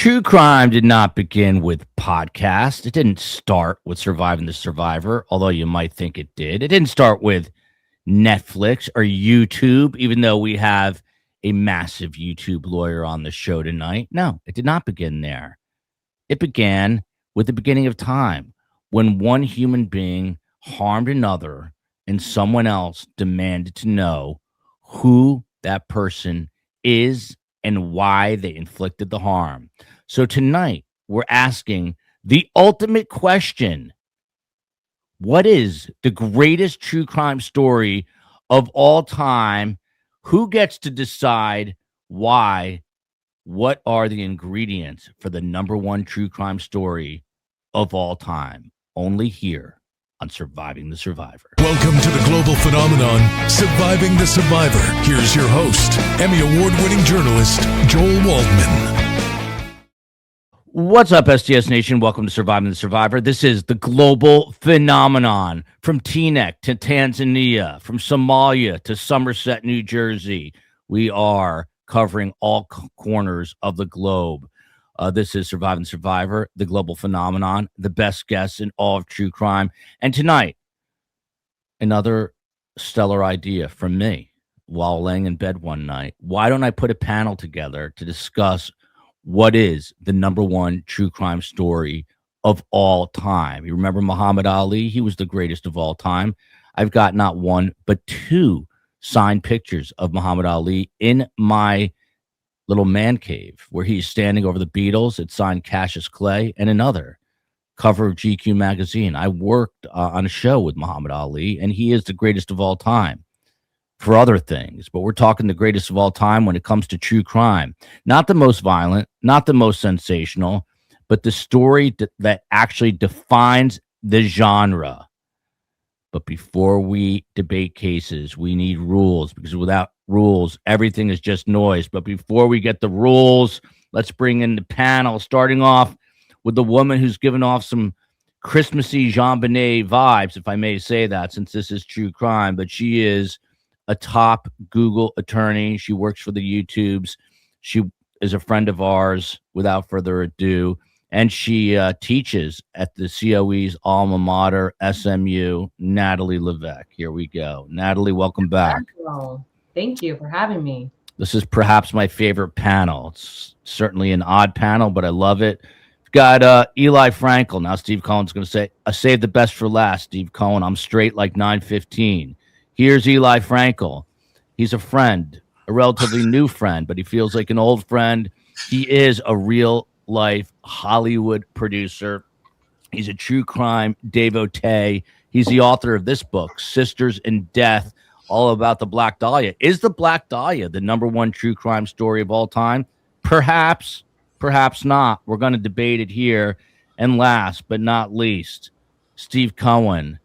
True crime did not begin with podcasts. It didn't start with Surviving the Survivor, although you might think it did. It didn't start with Netflix or YouTube, even though we have a massive YouTube lawyer on the show tonight. No, it did not begin there. It began with the beginning of time, when one human being harmed another and someone else demanded to know who that person is and why they inflicted the harm. So tonight, we're asking the ultimate question: what is the greatest true crime story of all time? Who gets to decide why? What are the ingredients for the number one true crime story of all time? Only here on Surviving the Survivor. Welcome to the global phenomenon, Surviving the Survivor. Here's your host, Emmy Award-winning journalist, Joel Waldman. What's up, STS Nation? Welcome to Surviving the Survivor. This is the global phenomenon, from Teaneck to Tanzania, from Somalia to Somerset, New Jersey. We are covering all corners of the globe. This is Surviving the Survivor, the global phenomenon, the best guests in all of true crime. And tonight, another stellar idea from me while laying in bed one night. Why don't I put a panel together to discuss what is the number one true crime story of all time? You remember Muhammad Ali? He was the greatest of all time. I've got not one, but two signed pictures of Muhammad Ali in my little man cave where he's standing over the Beatles. It's signed Cassius Clay, and another cover of GQ magazine. I worked on a show with Muhammad Ali, and he is the greatest of all time for other things. But we're talking the greatest of all time when it comes to true crime. Not the most violent, not the most sensational, but the story that actually defines the genre. But before we debate cases, we need rules, because without rules, everything is just noise. But before we get the rules, let's bring in the panel, starting off with the woman who's given off some Christmassy JonBenet vibes, if I may say that, since this is true crime. But she is a top Google attorney. She works for the YouTubes. She is a friend of ours, without further ado. And she teaches at the COE's alma mater, SMU, Natalie Levesque. Here we go. Natalie, welcome back. Thank you for having me. This is perhaps my favorite panel. It's certainly an odd panel, but I love it. We've got Eli Frankel. Now, Steve Cohen's going to say, I saved the best for last, Steve Cohen. I'm straight like 915. Here's Eli Frankel. He's a friend, a relatively new friend, but he feels like an old friend. He is a real-life Hollywood producer. He's a true crime devotee. He's the author of this book, Sisters in Death, all about the Black Dahlia. Is the Black Dahlia the number one true crime story of all time? Perhaps, perhaps not. We're going to debate it here. And last but not least, Steve Cohen.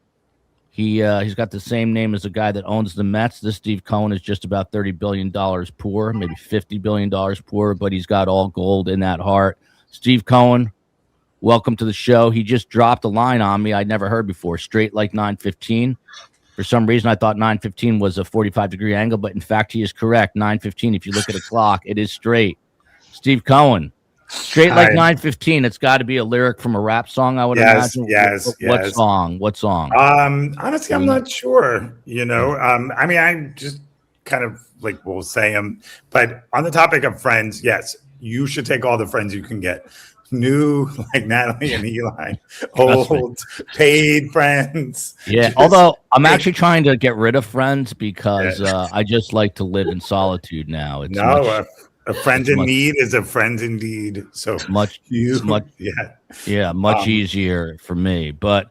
He's got the same name as the guy that owns the Mets. This Steve Cohen is just about $30 billion poor, maybe $50 billion poor, but he's got all gold in that heart. Steve Cohen, welcome to the show. He just dropped a line on me I'd never heard before, straight like 915. For some reason, I thought 915 was a 45-degree angle, but in fact, he is correct. 915, if you look at a clock, it is straight. Steve Cohen, straight like 915. It's got to be a lyric from a rap song, I would imagine. What song? What song? Honestly, I'm not sure. I mean, I just kind of like will say them. But on the topic of friends, yes, you should take all the friends you can get. New, like Natalie and Eli, old, paid friends. Yeah, although I'm actually trying to get rid of friends because I just like to live in solitude now. It's a friend in need is a friend indeed. So much easier for me. But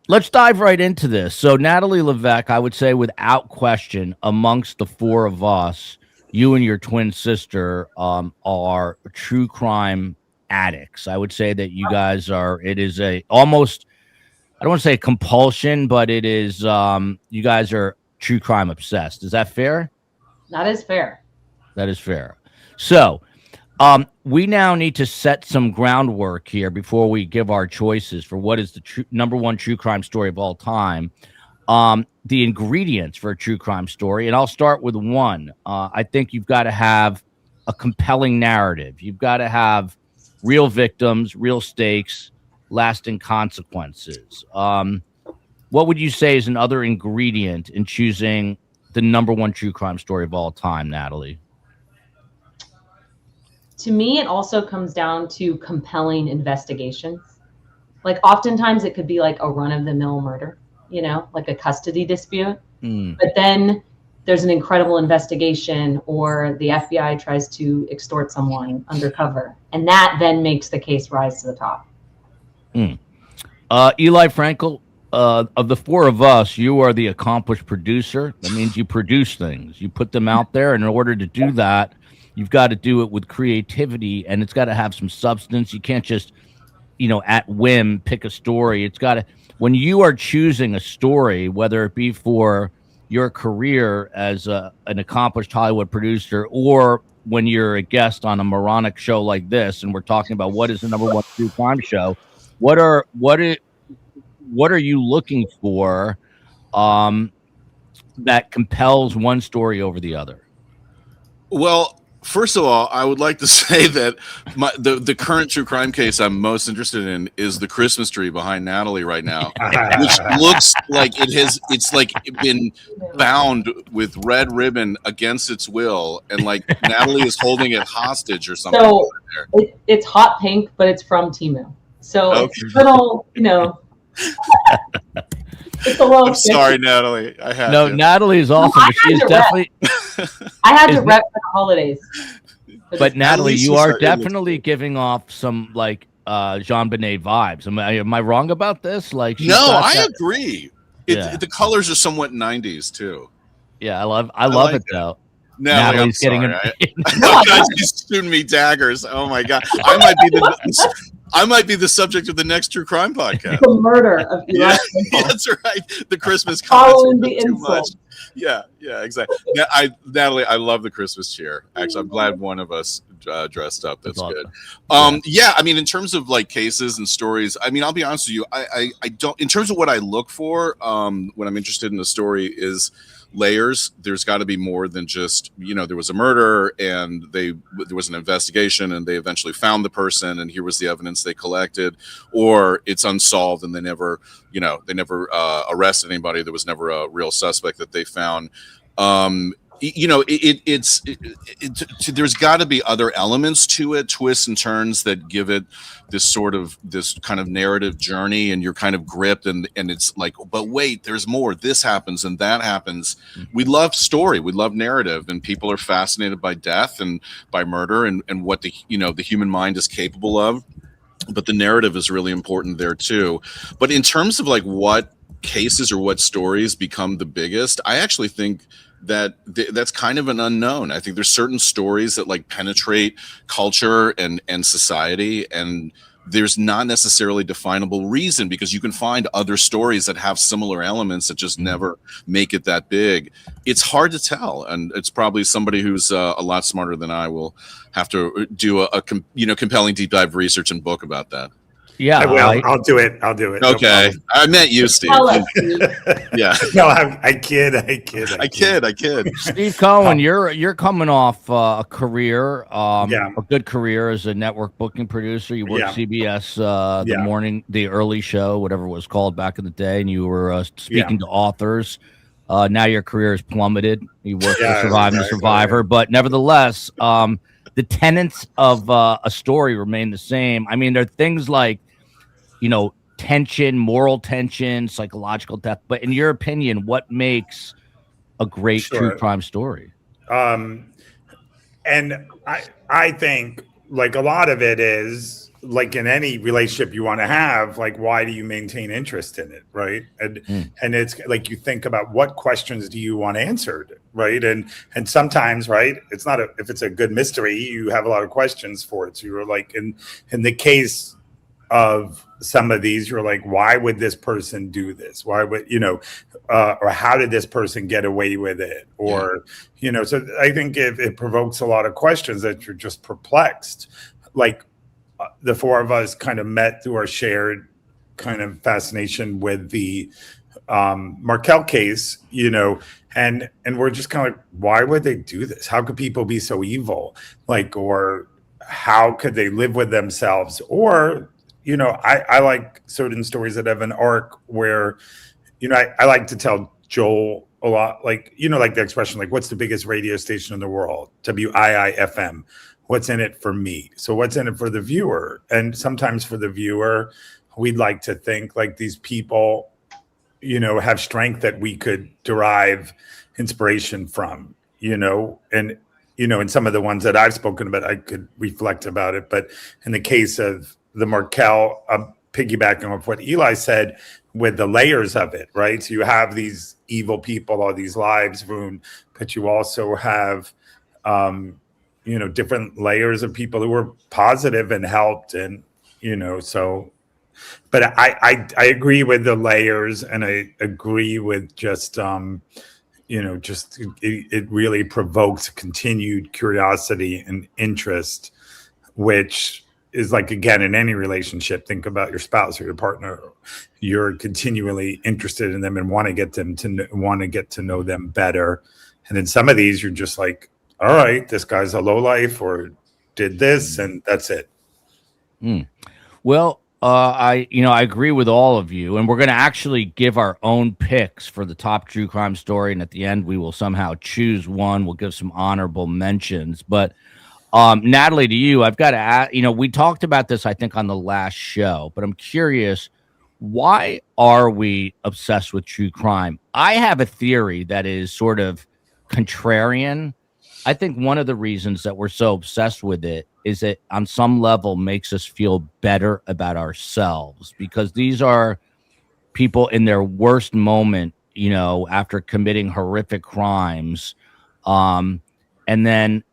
let's dive right into this. So Natalie Levesque, I would say without question, amongst the four of us, you and your twin sister are true crime addicts. I would say that you guys are. It is a almost, I don't want to say a compulsion, but it is. You guys are true crime obsessed. Is that fair? That is fair. That is fair. So we now need to set some groundwork here before we give our choices for what is the number one true crime story of all time. The ingredients for a true crime story. And I'll start with one. I think you've got to have a compelling narrative. You've got to have real victims, real stakes, lasting consequences. What would you say is another ingredient in choosing the number one true crime story of all time, Natalie? To me, it also comes down to compelling investigations. Like oftentimes it could be like a run-of-the-mill murder, like a custody dispute. But then there's an incredible investigation, or the FBI tries to extort someone undercover, and that then makes the case rise to the top. Eli Frankel, of the four of us, you are the accomplished producer. That means you produce things, you put them out there, and in order to do that, you've got to do it with creativity, and it's got to have some substance. You can't just, at whim pick a story. It's got to, when you are choosing a story, whether it be for your career as an accomplished Hollywood producer, or when you're a guest on a moronic show like this, and we're talking about what is the number one true crime show, what are you looking for that compels one story over the other? Well, first of all, I would like to say that the current true crime case I'm most interested in is the Christmas tree behind Natalie right now, which looks like it's like been bound with red ribbon against its will, and like Natalie is holding it hostage or something. So it's hot pink, but it's from Temu. So Okay. it's little, it's a little. I'm sorry, Natalie. I had No, to. Natalie is awesome. I But she had is to definitely. I had to rep for the holidays. But Natalie, least you it's are our definitely giving off some like Jean Benet vibes. Am I wrong about this? Like, she's No, got I that- agree. Yeah. The colors are somewhat 90s too. Yeah, I love like it though. Natalie, Natalie's getting sorry. it. Oh, God, she's shooting me daggers. Oh my God, I might be the subject of the next true crime podcast. The murder of Eli. Yeah, that's right. The Christmas Following comments are the too insult. much. Yeah, exactly. Natalie, I love the Christmas cheer. Actually, I'm glad one of us dressed up. That's awesome. good. Yeah, I mean, in terms of like cases and stories, I mean, I'll be honest with you. I don't. In terms of what I look for, when I'm interested in a story, is layers. There's got to be more than just, there was a murder and there was an investigation and they eventually found the person and here was the evidence they collected, or it's unsolved and they never arrested anybody. There was never a real suspect that they found. There's got to be other elements to it, twists and turns that give it this kind of narrative journey, and you're kind of gripped, and it's like, but wait, there's more. This happens and that happens. We love story, we love narrative, and people are fascinated by death and by murder and what the human mind is capable of. But the narrative is really important there too. But in terms of like what cases or what stories become the biggest, I actually think that's kind of an unknown. I think there's certain stories that like penetrate culture and society, and there's not necessarily definable reason, because you can find other stories that have similar elements that just never make it that big. It's hard to tell, and it's probably somebody who's a lot smarter than I will have to do a compelling deep dive research and book about that. Yeah, I will. I'll do it. Okay, No, I meant you, Steve. Tell us, Steve. Yeah, no, I kid. I kid. Steve Cohen, you're coming off a career, Yeah. a good career as a network booking producer. You worked Yeah. CBS, Yeah. the early show, whatever it was called back in the day, and you were speaking to authors. Now your career has plummeted. You work for Surviving the Survivor, but nevertheless, the tenets of a story remain the same. I mean, there are things like, tension, moral tension, psychological depth. But in your opinion, what makes a great true crime story? And I think like a lot of it is like in any relationship you want to have, like, why do you maintain interest in it? Right. And it's like, you think about what questions do you want answered? Right. And sometimes, right, it's not if it's a good mystery, you have a lot of questions for it. So you're like, in the case of some of these, you're like, why would this person do this? Why would, or how did this person get away with it? Or, so I think it provokes a lot of questions that you're just perplexed. Like the four of us kind of met through our shared kind of fascination with the Markel case, and we're just kind of like, why would they do this? How could people be so evil? Like, or how could they live with themselves? Or, I like certain stories that have an arc where, I like to tell Joel a lot, like, like the expression, like, what's the biggest radio station in the world? WIIFM. What's in it for me? So what's in it for the viewer? And sometimes for the viewer, we'd like to think like these people, have strength that we could derive inspiration from, and, in some of the ones that I've spoken about, I could reflect about it. But in the case of the Markel, piggybacking off what Eli said, with the layers of it, right? So you have these evil people, all these lives ruined, but you also have, different layers of people who were positive and helped, and so. But I agree with the layers, and I agree with just it really provokes continued curiosity and interest, which is like, again, in any relationship, think about your spouse or your partner. You're continually interested in them and want to get to know them better. And in some of these, you're just like, all right, this guy's a lowlife or did this, and that's it. Well, I agree with all of you, and we're going to actually give our own picks for the top true crime story, and at the end, we will somehow choose one. We'll give some honorable mentions. But Natalie, to you, I've got to ask, we talked about this, I think, on the last show, but I'm curious, why are we obsessed with true crime? I have a theory that is sort of contrarian. I think one of the reasons that we're so obsessed with it is it on some level makes us feel better about ourselves, because these are people in their worst moment, after committing horrific crimes. And then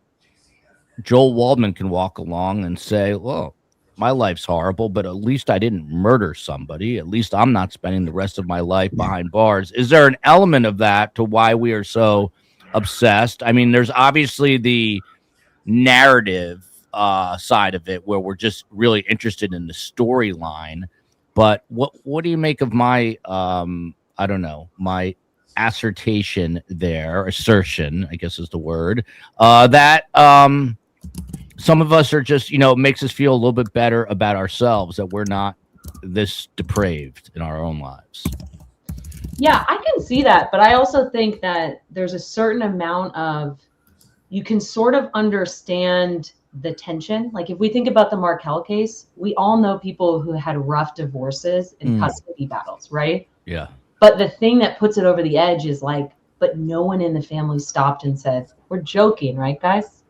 Joel Waldman can walk along and say, well, my life's horrible, but at least I didn't murder somebody. At least I'm not spending the rest of my life behind bars. Is there an element of that to why we are so obsessed? I mean, there's obviously the narrative side of it where we're just really interested in the storyline. But what do you make of my, my assertion, I guess is the word, that some of us are just, it makes us feel a little bit better about ourselves, that we're not this depraved in our own lives. Yeah, I can see that. But I also think that there's a certain amount of, you can sort of understand the tension. Like if we think about the Markel case, we all know people who had rough divorces and custody battles, right? Yeah. But the thing that puts it over the edge is like, but no one in the family stopped and said, we're joking, right, guys?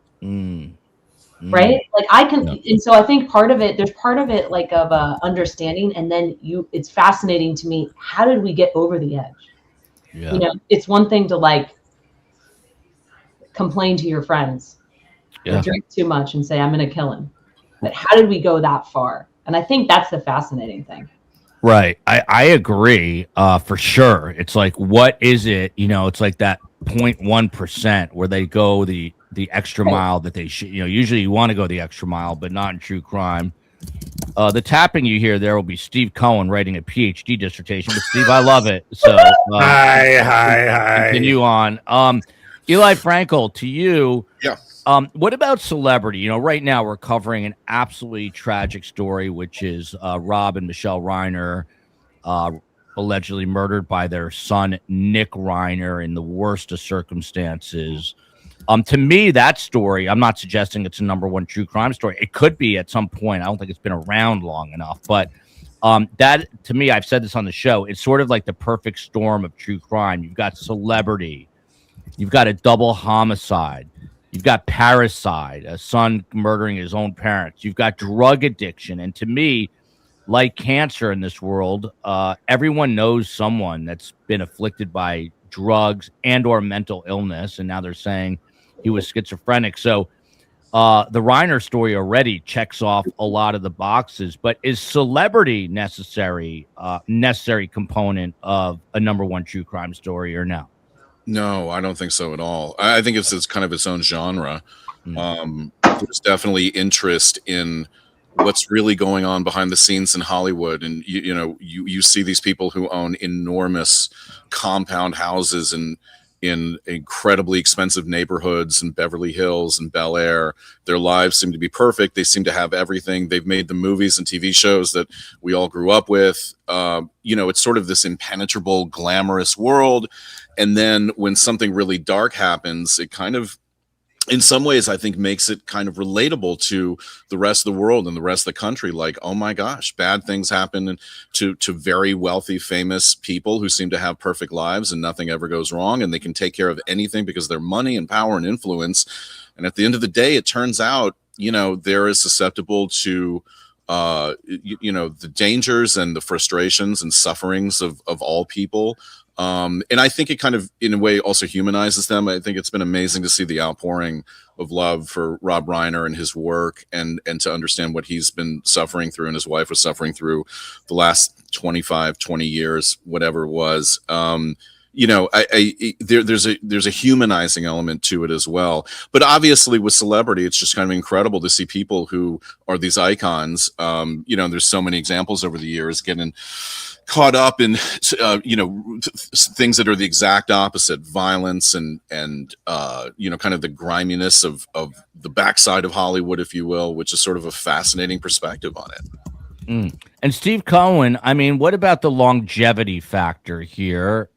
Right? Like I can, and so I think there's part of it like of understanding, and then it's fascinating to me, how did we get over the edge? Yeah. It's one thing to like complain to your friends, or drink too much and say, I'm going to kill him. But how did we go that far? And I think that's the fascinating thing. Right. I agree for sure. It's like, what is it? It's like that 0.1% where they go the extra mile that they should. Usually you want to go the extra mile, but not in true crime. The tapping you hear there will be Steve Cohen writing a PhD dissertation. But Steve, I love it. So hi. Continue on. Eli Frankel, to you. Yeah. What about celebrity? Right now we're covering an absolutely tragic story, which is Rob and Michelle Reiner allegedly murdered by their son, Nick Reiner, in the worst of circumstances. To me, that story, I'm not suggesting it's a number one true crime story. It could be at some point. I don't think it's been around long enough. But that, to me, I've said this on the show, it's sort of like the perfect storm of true crime. You've got celebrity. You've got a double homicide. You've got parricide, a son murdering his own parents. You've got drug addiction. And to me, like cancer in this world, everyone knows someone that's been afflicted by drugs and or mental illness. And now they're saying he was schizophrenic. So the Reiner story already checks off a lot of the boxes. But is celebrity necessary component of a number one true crime story or no? No, I don't think so at all. I think it's kind of its own genre. There's definitely interest in what's really going on behind the scenes in Hollywood, and you see these people who own enormous compound houses and in incredibly expensive neighborhoods in Beverly Hills and Bel Air. Their lives seem to be perfect. They seem to have everything. They've made the movies and TV shows that we all grew up with. It's sort of this impenetrable, glamorous world. And then when something really dark happens, it kind of, in some ways, I think makes it kind of relatable to the rest of the world and the rest of the country. Like, oh my gosh, bad things happen to very wealthy, famous people who seem to have perfect lives and nothing ever goes wrong. And they can take care of anything because of their money and power and influence. And at the end of the day, it turns out, they're as susceptible to the dangers and the frustrations and sufferings of all people. And I think it kind of, in a way, also humanizes them. I think it's been amazing to see the outpouring of love for Rob Reiner and his work, and to understand what he's been suffering through and his wife was suffering through the last 25, 20 years, whatever it was. There's a humanizing element to it as well. But obviously with celebrity, it's just kind of incredible to see people who are these icons. There's so many examples over the years getting caught up in things that are the exact opposite, violence and kind of the griminess of the backside of Hollywood, if you will, which is sort of a fascinating perspective on it. And Steve Cohen, I mean, what about the longevity factor here?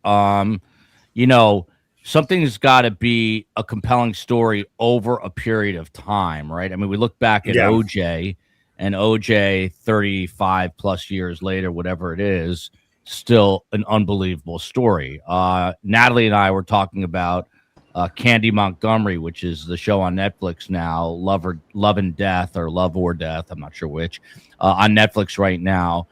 Something's got to be a compelling story over a period of time, right? I mean, we look back at OJ, and OJ 35 plus years later, whatever it is, still an unbelievable story. Natalie and I were talking about Candy Montgomery, which is the show on Netflix now, Love and Death, or Love or Death, I'm not sure which, on Netflix right now.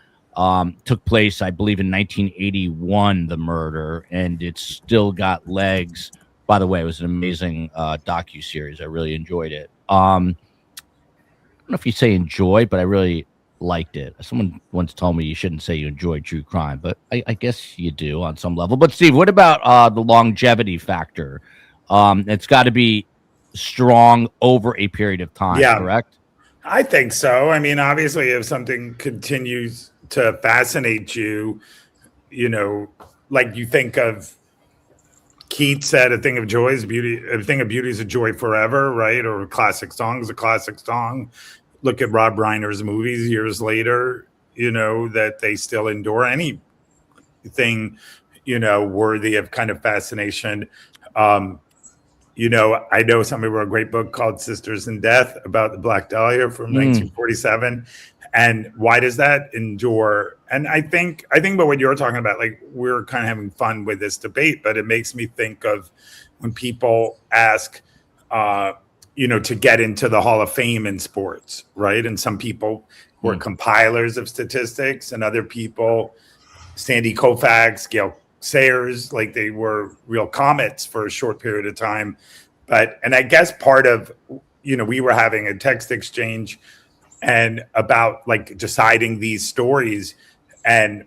Took place, I believe, in 1981, the murder, and it's still got legs. By the way, it was an amazing docuseries. I really enjoyed it. I don't know if you say enjoy, but I really liked it. Someone once told me you shouldn't say you enjoy true crime, but I guess you do on some level. But Steve, what about the longevity factor? It's got to be strong over a period of time, correct? I think so. I mean, obviously, if something continues to fascinate you, like you think of Keats said, a thing of joy is beauty, a thing of beauty is a joy forever, right? Or a classic song is a classic song. Look at Rob Reiner's movies years later, that they still endure anything, worthy of kind of fascination. I know somebody wrote a great book called Sisters in Death about the Black Dahlia from 1947. And why does that endure? And I think about what you're talking about, like we're kind of having fun with this debate, but it makes me think of when people ask, to get into the Hall of Fame in sports, right? And some people who are compilers of statistics, and other people, Sandy Koufax, Gail Sayers, like they were real comets for a short period of time. And I guess part of, we were having a text exchange and about like deciding these stories, and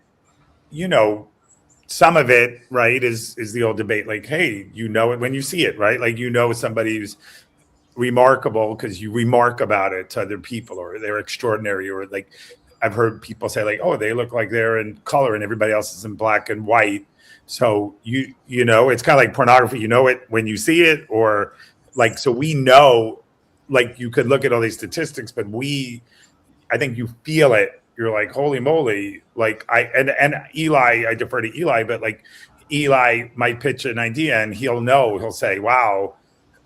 some of it, right, is the old debate, like, hey, it when you see it, right? Like, somebody's remarkable because you remark about it to other people, or they're extraordinary, or like I've heard people say like, oh, they look like they're in color and everybody else is in black and white. So it's kind of like pornography, it when you see it, or like, so we know, like you could look at all these statistics, but I think you feel it. You're like, holy moly. Like and Eli, I defer to Eli, but like Eli might pitch an idea and he'll say, wow,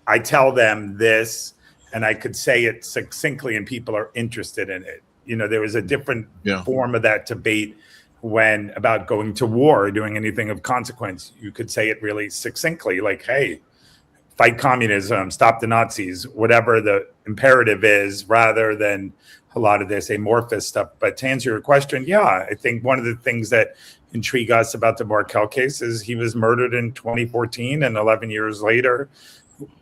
I tell them this and I could say it succinctly and people are interested in it. There was a different form of that debate when about going to war or doing anything of consequence. You could say it really succinctly, like, hey, fight communism, stop the Nazis, whatever the imperative is, rather than a lot of this amorphous stuff. But to answer your question, I think one of the things that intrigue us about the Markel case is he was murdered in 2014, and 11 years later,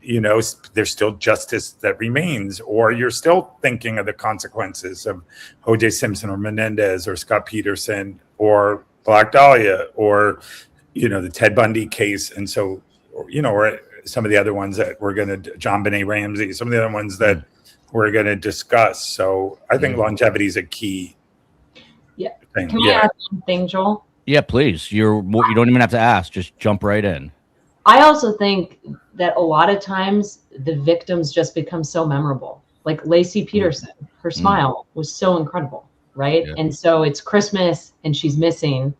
there's still justice that remains, or you're still thinking of the consequences of O.J. Simpson or Menendez or Scott Peterson or Black Dahlia or, the Ted Bundy case. And so, or some of the other ones that we're going to, John Benet Ramsey, some of the other ones that we're going to discuss. So I think longevity is a key thing. Can I add one thing, Joel? Yeah, please. You don't even have to ask. Just jump right in. I also think that a lot of times the victims just become so memorable. Like Lacey Peterson, her smile was so incredible, right? Yeah. And so it's Christmas and she's missing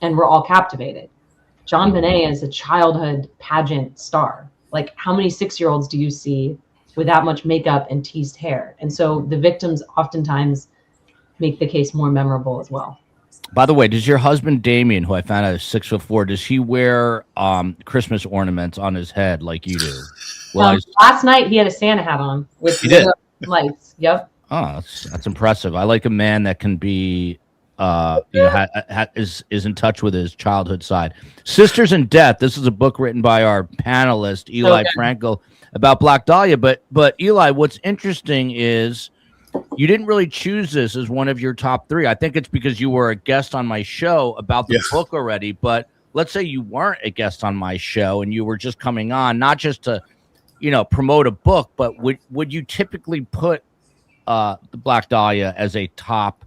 and we're all captivated. John Bonet is a childhood pageant star. Like, how many 6-year-olds do you see with that much makeup and teased hair? And so the victims oftentimes make the case more memorable as well. By the way, does your husband Damien, who I found out is 6'4", does he wear Christmas ornaments on his head like you do? Well, last night he had a Santa hat on with lights. Yep. Oh, that's impressive. I like a man that can be, is in touch with his childhood side. Sisters in Death. This is a book written by our panelist Eli Frankel about Black Dahlia. But Eli, what's interesting is you didn't really choose this as one of your top 3. I think it's because you were a guest on my show about the book already. But let's say you weren't a guest on my show and you were just coming on, not just to, promote a book, but would you typically put the Black Dahlia as a top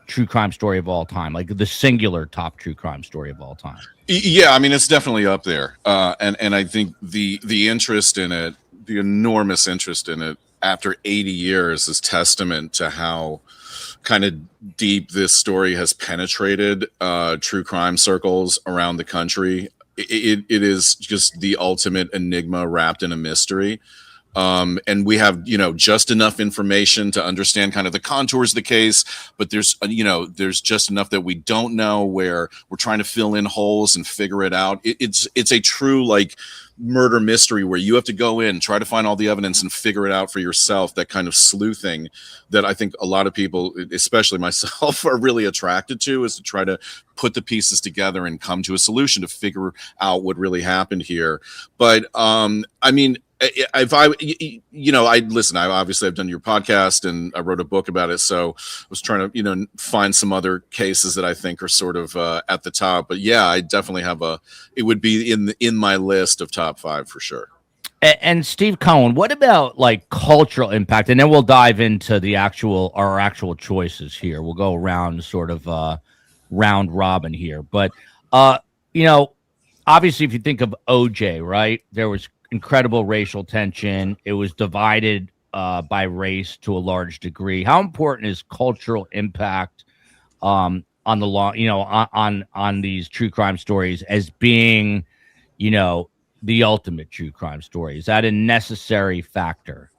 true crime story of all time, like the singular top true crime story of all time? Yeah, I mean, it's definitely up there. And I think the interest in it, the enormous interest in it after 80 years is testament to how kind of deep this story has penetrated true crime circles around the country. It is just the ultimate enigma wrapped in a mystery. And we have, just enough information to understand kind of the contours of the case, but there's just enough that we don't know, where we're trying to fill in holes and figure it out. It's a true like murder mystery where you have to go in, try to find all the evidence and figure it out for yourself. That kind of sleuthing that I think a lot of people, especially myself, are really attracted to, is to try to put the pieces together and come to a solution to figure out what really happened here. But I mean, I've obviously I've done your podcast and I wrote a book about it. So I was trying to, find some other cases that I think are sort of at the top. But yeah, I definitely have it would be in my list of top 5 for sure. And Steve Cohen, what about like cultural impact? And then we'll dive into our actual choices here. We'll go around sort of round robin here. But, obviously if you think of OJ, right, there was incredible racial tension. It was divided by race to a large degree. How important is cultural impact on the law, on these true crime stories as being, the ultimate true crime story? Is that a necessary factor?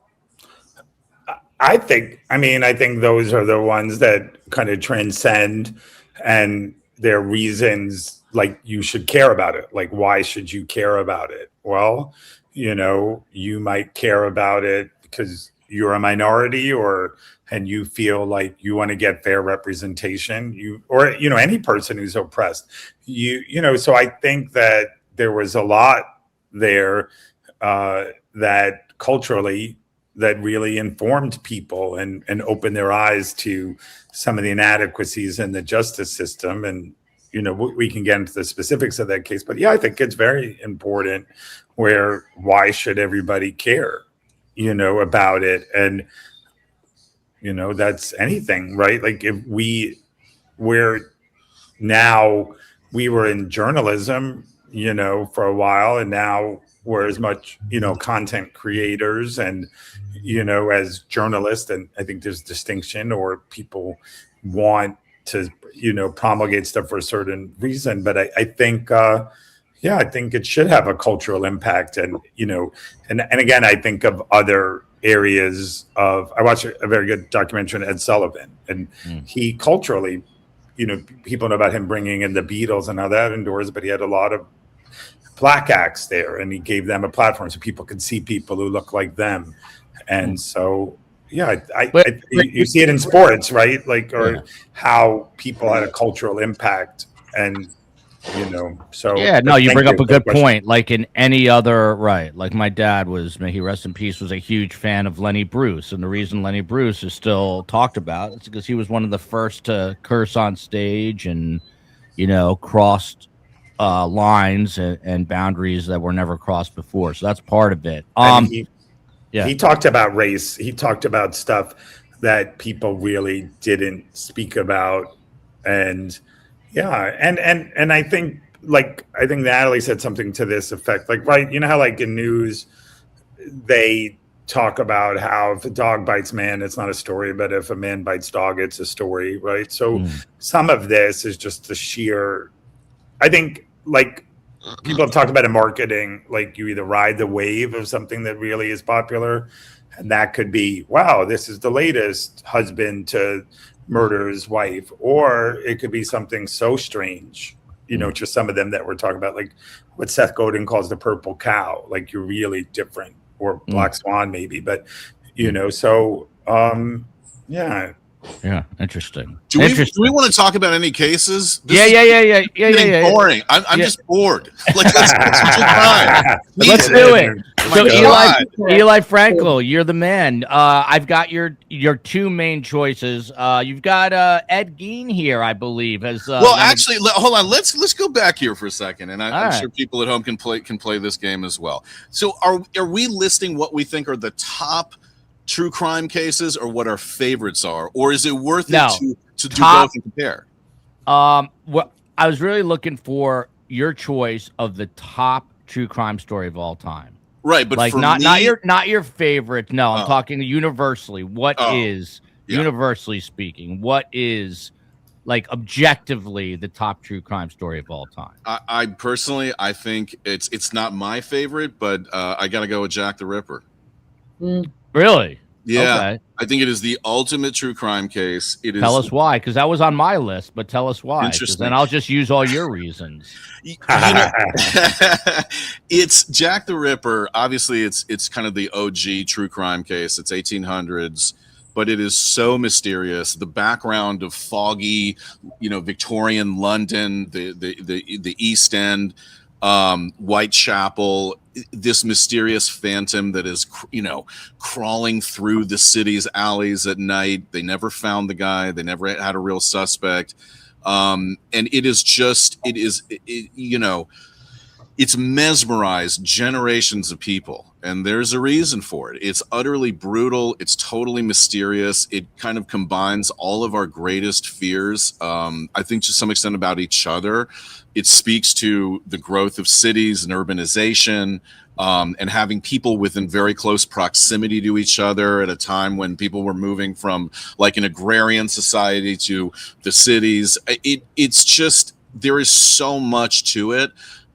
I think those are the ones that kind of transcend, and their reasons, like you should care about it. Like, why should you care about it? Well, you might care about it because you're a minority, and you feel like you want to get fair representation, any person who's oppressed, so I think that there was a lot there that culturally that really informed people and opened their eyes to some of the inadequacies in the justice system. And we can get into the specifics of that case, but yeah, I think it's very important. Why should everybody care, about it? And that's anything, right? Like if we were in journalism, for a while, and now we're as much, content creators and, as journalists. And I think there's distinction, or people want to, promulgate stuff for a certain reason. But I think, I think it should have a cultural impact. And, and again, I think of other areas I watched a very good documentary on Ed Sullivan, and he culturally, people know about him bringing in the Beatles and how that endures, but he had a lot of Black acts there, and he gave them a platform so people could see people who look like them. And so, yeah, you see it in sports, right? Like, how people had a cultural impact. And so you bring up a good point. Like in any other, right, like my dad was, may he rest in peace, was a huge fan of Lenny Bruce, and the reason Lenny Bruce is still talked about is because he was one of the first to curse on stage and crossed lines and boundaries that were never crossed before. So that's part of it. He talked about race. He talked about stuff that people really didn't speak about. And and I think like I think Natalie said something to this effect. Like, right, you know how like in news they talk about how if a dog bites man, it's not a story, but if a man bites dog, it's a story, right? So some of this is just the sheer, I think, like people have talked about in marketing, like you either ride the wave of something that really is popular, and that could be, wow, this is the latest husband to murder his wife, or it could be something so strange, you know, just some of them that we're talking about, like what Seth Godin calls the purple cow, like you're really different, or Black Swan maybe, but you know, so yeah. Yeah, interesting. Do we want to talk about any cases? Yeah. Boring. I'm just bored. Like let's let's do it. So Eli Frankel, you're the man. I've got your two main choices. You've got Ed Gein here, I believe. As well, actually, hold on. Let's go back here for a second, and I'm sure people at home can play this game as well. So are we listing what we think are the top true crime cases, or what our favorites are, or is it worth it to do both and compare? Well, I was really looking for your choice of the top true crime story of all time. Right, but like for not your favorite. No, I'm talking universally. What is universally speaking? What is like objectively the top true crime story of all time? I personally, I think it's not my favorite, but I got to go with Jack the Ripper. Really? Yeah, okay. I think it is the ultimate true crime case. It is. Tell us why, because that was on my list. But tell us why, because then I'll just use all your reasons. You know, it's Jack the Ripper. Obviously, it's kind of the OG true crime case. It's 1800s, but it is so mysterious. The background of foggy, Victorian London, the East End, Whitechapel, this mysterious phantom that is, crawling through the city's alleys at night. They never found the guy. They never had a real suspect. And it's mesmerized generations of people, and there's a reason for it. It's utterly brutal. It's totally mysterious. It kind of combines all of our greatest fears, I think to some extent about each other. It speaks to the growth of cities and urbanization, and having people within very close proximity to each other at a time when people were moving from like an agrarian society to the cities. It's just, there is so much to it.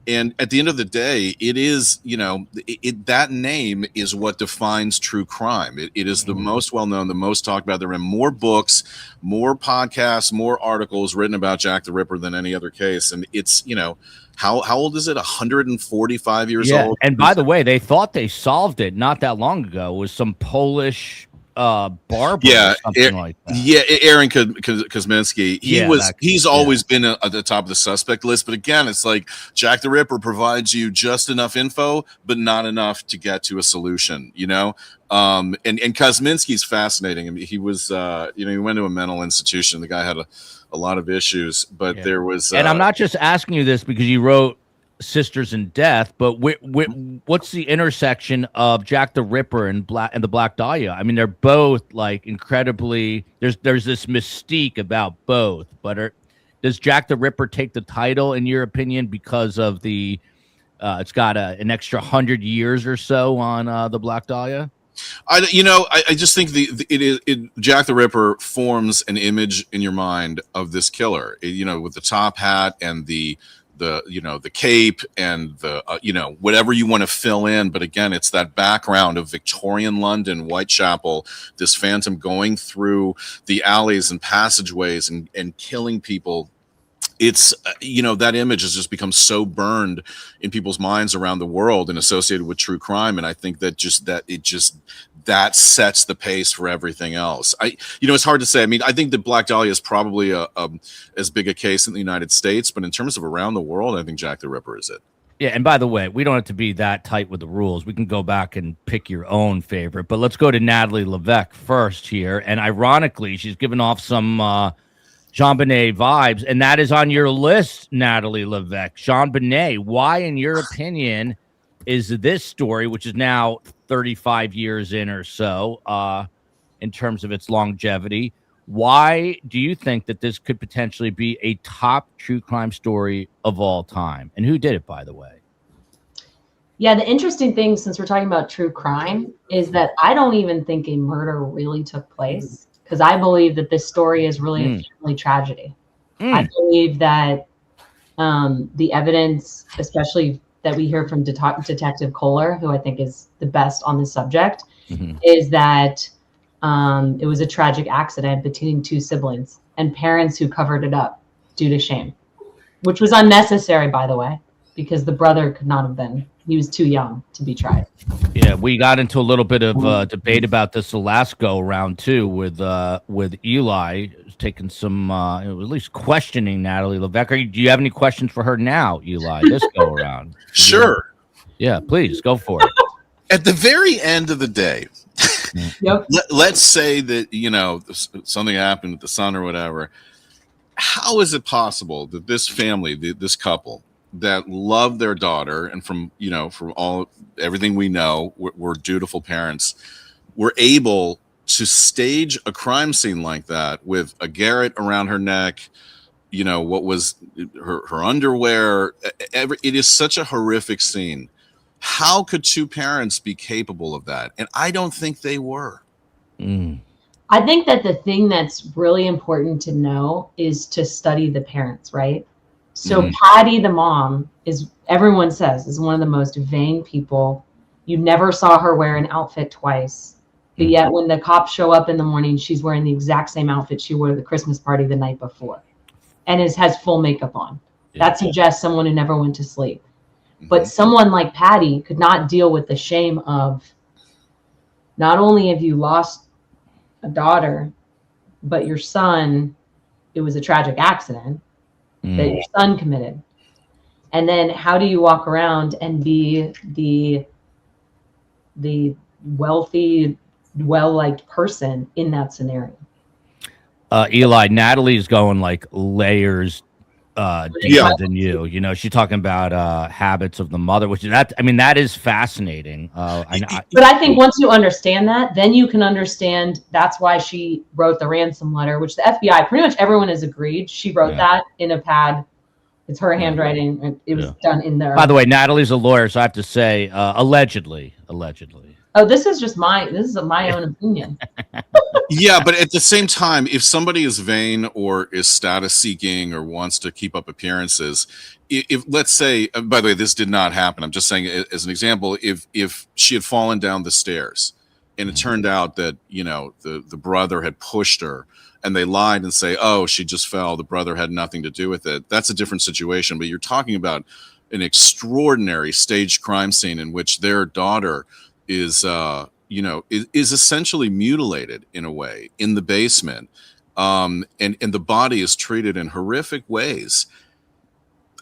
And at the end of the day, it is, that name is what defines true crime. It is the most well-known, the most talked about. There are more books, more podcasts, more articles written about Jack the Ripper than any other case. And it's, how old is it? 145 years old? And by the way, they thought they solved it not that long ago. It was some Polish barber or something like that. Yeah, Aaron Kosminski. He's always been at the top of the suspect list, but again, it's like Jack the Ripper provides you just enough info, but not enough to get to a solution, And Kosminski's fascinating. I mean, he was he went to a mental institution. The guy had a lot of issues, but there was and I'm not just asking you this because you wrote Sisters in Death, but what's the intersection of Jack the Ripper and the Black Dahlia? I mean, they're both like incredibly. There's this mystique about both, but does Jack the Ripper take the title in your opinion because of the? It's got an extra 100 years or so on the Black Dahlia. I just think Jack the Ripper forms an image in your mind of this killer, with the top hat and the cape and the whatever you want to fill in, but again, it's that background of Victorian London, Whitechapel, this phantom going through the alleys and passageways and killing people. It's that image has just become so burned in people's minds around the world and associated with true crime, and I think that that sets the pace for everything else. It's hard to say. I mean, I think that Black Dahlia is probably as big a case in the United States, but in terms of around the world, I think Jack the Ripper is it. Yeah, and by the way, we don't have to be that tight with the rules. We can go back and pick your own favorite, but let's go to Natalie Levesque first here, and ironically, she's given off some JonBenet vibes, and that is on your list, Natalie Levesque. JonBenet, why, in your opinion, is this story, which is now 35 years in or so, in terms of its longevity, Why do you think that this could potentially be a top true crime story of all time? And who did it, by the way? Yeah, the interesting thing, since we're talking about true crime, is that I don't even think a murder really took place, because I believe that this story is really a family tragedy. I believe that the evidence, especially that we hear from Detective Kohler, who I think is the best on this subject, is that it was a tragic accident between two siblings and parents who covered it up due to shame, which was unnecessary, by the way, because the brother could not have been. He was too young to be tried. Yeah, we got into a little bit of debate about this the last go around too, with Eli taking some, at least questioning Natalie Levesque. Do you have any questions for her now, Eli? This go around? Sure. Yeah, please go for it. At the very end of the day, Yep. let's say that something happened with the son or whatever. How is it possible that this family, this couple that love their daughter, and from everything we know, we're dutiful parents, were able to stage a crime scene like that with a garrote around her neck, what was her underwear? It is such a horrific scene. How could two parents be capable of that? And I don't think they were. I think that the thing that's really important to know is to study the parents, right? So Patty, the mom, everyone says, is one of the most vain people. You never saw her wear an outfit twice. But yet when the cops show up in the morning, she's wearing the exact same outfit she wore at the Christmas party the night before, and has full makeup on. That suggests someone who never went to sleep. But someone like Patty could not deal with the shame of, not only have you lost a daughter, but your son, it was a tragic accident that your son committed. And then how do you walk around and be the wealthy, well-liked person in that scenario? Eli, Natalie's going like layers deeper than you. She's talking about habits of the mother, that is fascinating. But I think once you understand that, then you can understand that's why she wrote the ransom letter, which the FBI, pretty much everyone has agreed, she wrote that in a pad. It's her handwriting. It was done in there. By the way, Natalie's a lawyer, so I have to say, allegedly. Oh, this is my own opinion. Yeah, but at the same time, if somebody is vain or is status seeking or wants to keep up appearances, if let's say, by the way, this did not happen. I'm just saying as an example, if she had fallen down the stairs and it turned out that, the brother had pushed her, and they lied and say, oh, she just fell, the brother had nothing to do with it, that's a different situation. But you're talking about an extraordinary staged crime scene in which their daughter is essentially mutilated in a way in the basement, and the body is treated in horrific ways.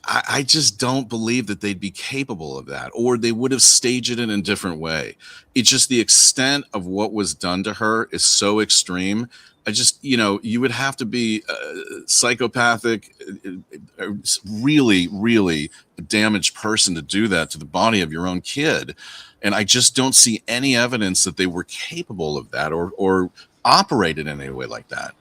I just don't believe that they'd be capable of that, or they would have staged it in a different way. It's just the extent of what was done to her is so extreme. You would have to be psychopathic, really, really a damaged person to do that to the body of your own kid. And I just don't see any evidence that they were capable of that or operated in any way like that.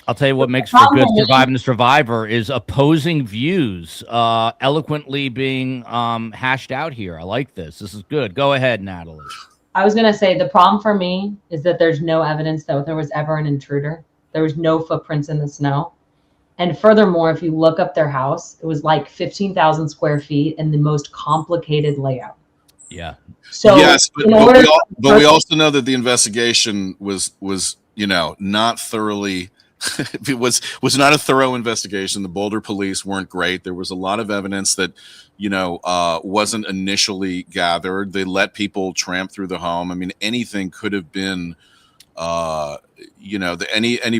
I'll tell you what makes for good Surviving the Survivor is opposing views eloquently being hashed out here. I like this. This is good. Go ahead, Natalie. I was going to say the problem for me is that there's no evidence that there was ever an intruder. There was no footprints in the snow. And furthermore, if you look up their house, it was like 15,000 square feet and the most complicated layout. Yeah. So yes, but we also know that the investigation was not thoroughly. It was not a thorough investigation. The Boulder police weren't great. There was a lot of evidence that wasn't initially gathered. They let people tramp through the home. I mean, anything could have been any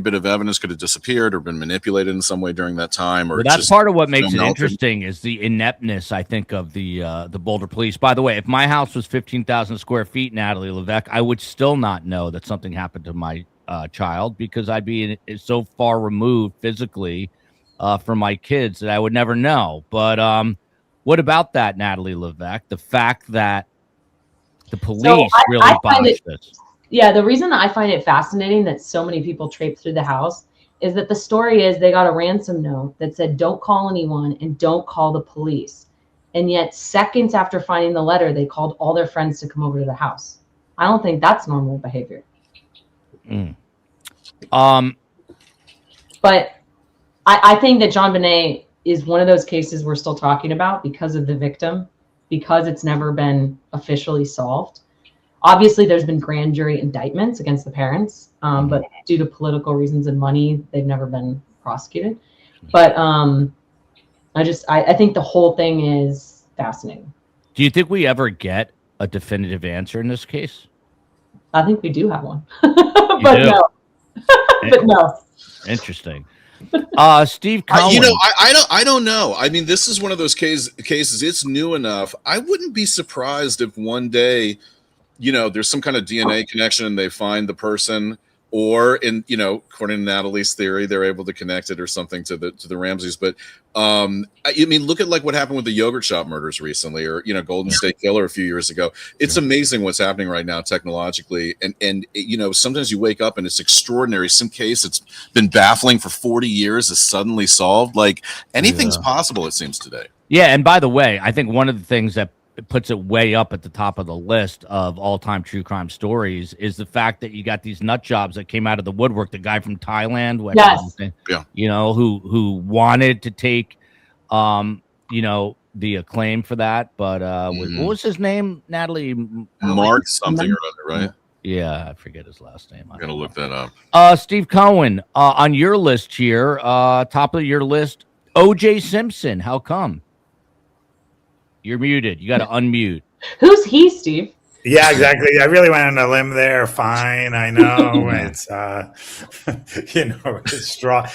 bit of evidence could have disappeared or been manipulated in some way during that time. Or that's part of what makes it interesting is the ineptness, I think, of the Boulder police. By the way, if my house was 15,000 square feet, Natalie Levesque, I would still not know that something happened to my child, because I'd be so far removed physically from my kids that I would never know. But what about that, Natalie Levesque? The fact that the police really botched this. Yeah, the reason I find it fascinating that so many people traipse through the house is that the story is they got a ransom note that said, don't call anyone and don't call the police. And yet seconds after finding the letter, they called all their friends to come over to the house. I don't think that's normal behavior. But I think that John Bonet is one of those cases we're still talking about because of the victim, because it's never been officially solved. Obviously, there's been grand jury indictments against the parents, but due to political reasons and money, they've never been prosecuted. But I think the whole thing is fascinating. Do you think we ever get a definitive answer in this case? I think we do have one, but no. But no. Interesting. Steve Cohen. I don't know. I mean, this is one of those cases. It's new enough. I wouldn't be surprised if one day, there's some kind of DNA connection and they find the person, or according to Natalie's theory, they're able to connect it or something to the Ramseys. But I mean, look at like what happened with the yogurt shop murders recently, or Golden State Killer a few years ago. It's amazing what's happening right now technologically, and sometimes you wake up and it's extraordinary. Some case that's been baffling for 40 years is suddenly solved. Like anything's possible, it seems today. Yeah, and by the way, I think one of the things that puts it way up at the top of the list of all-time true crime stories is the fact that you got these nut jobs that came out of the woodwork. The guy from Thailand, who wanted to take, the acclaim for that, but what was his name, Natalie? Mark something or other, right? Yeah, I forget his last name. I'm gonna look that up. Steve Cohen, on your list here, top of your list, O.J. Simpson. How come? You're muted. You got to unmute. Who's he, Steve? Yeah, exactly. I really went on a limb there. Fine. I know. It's, it's straw.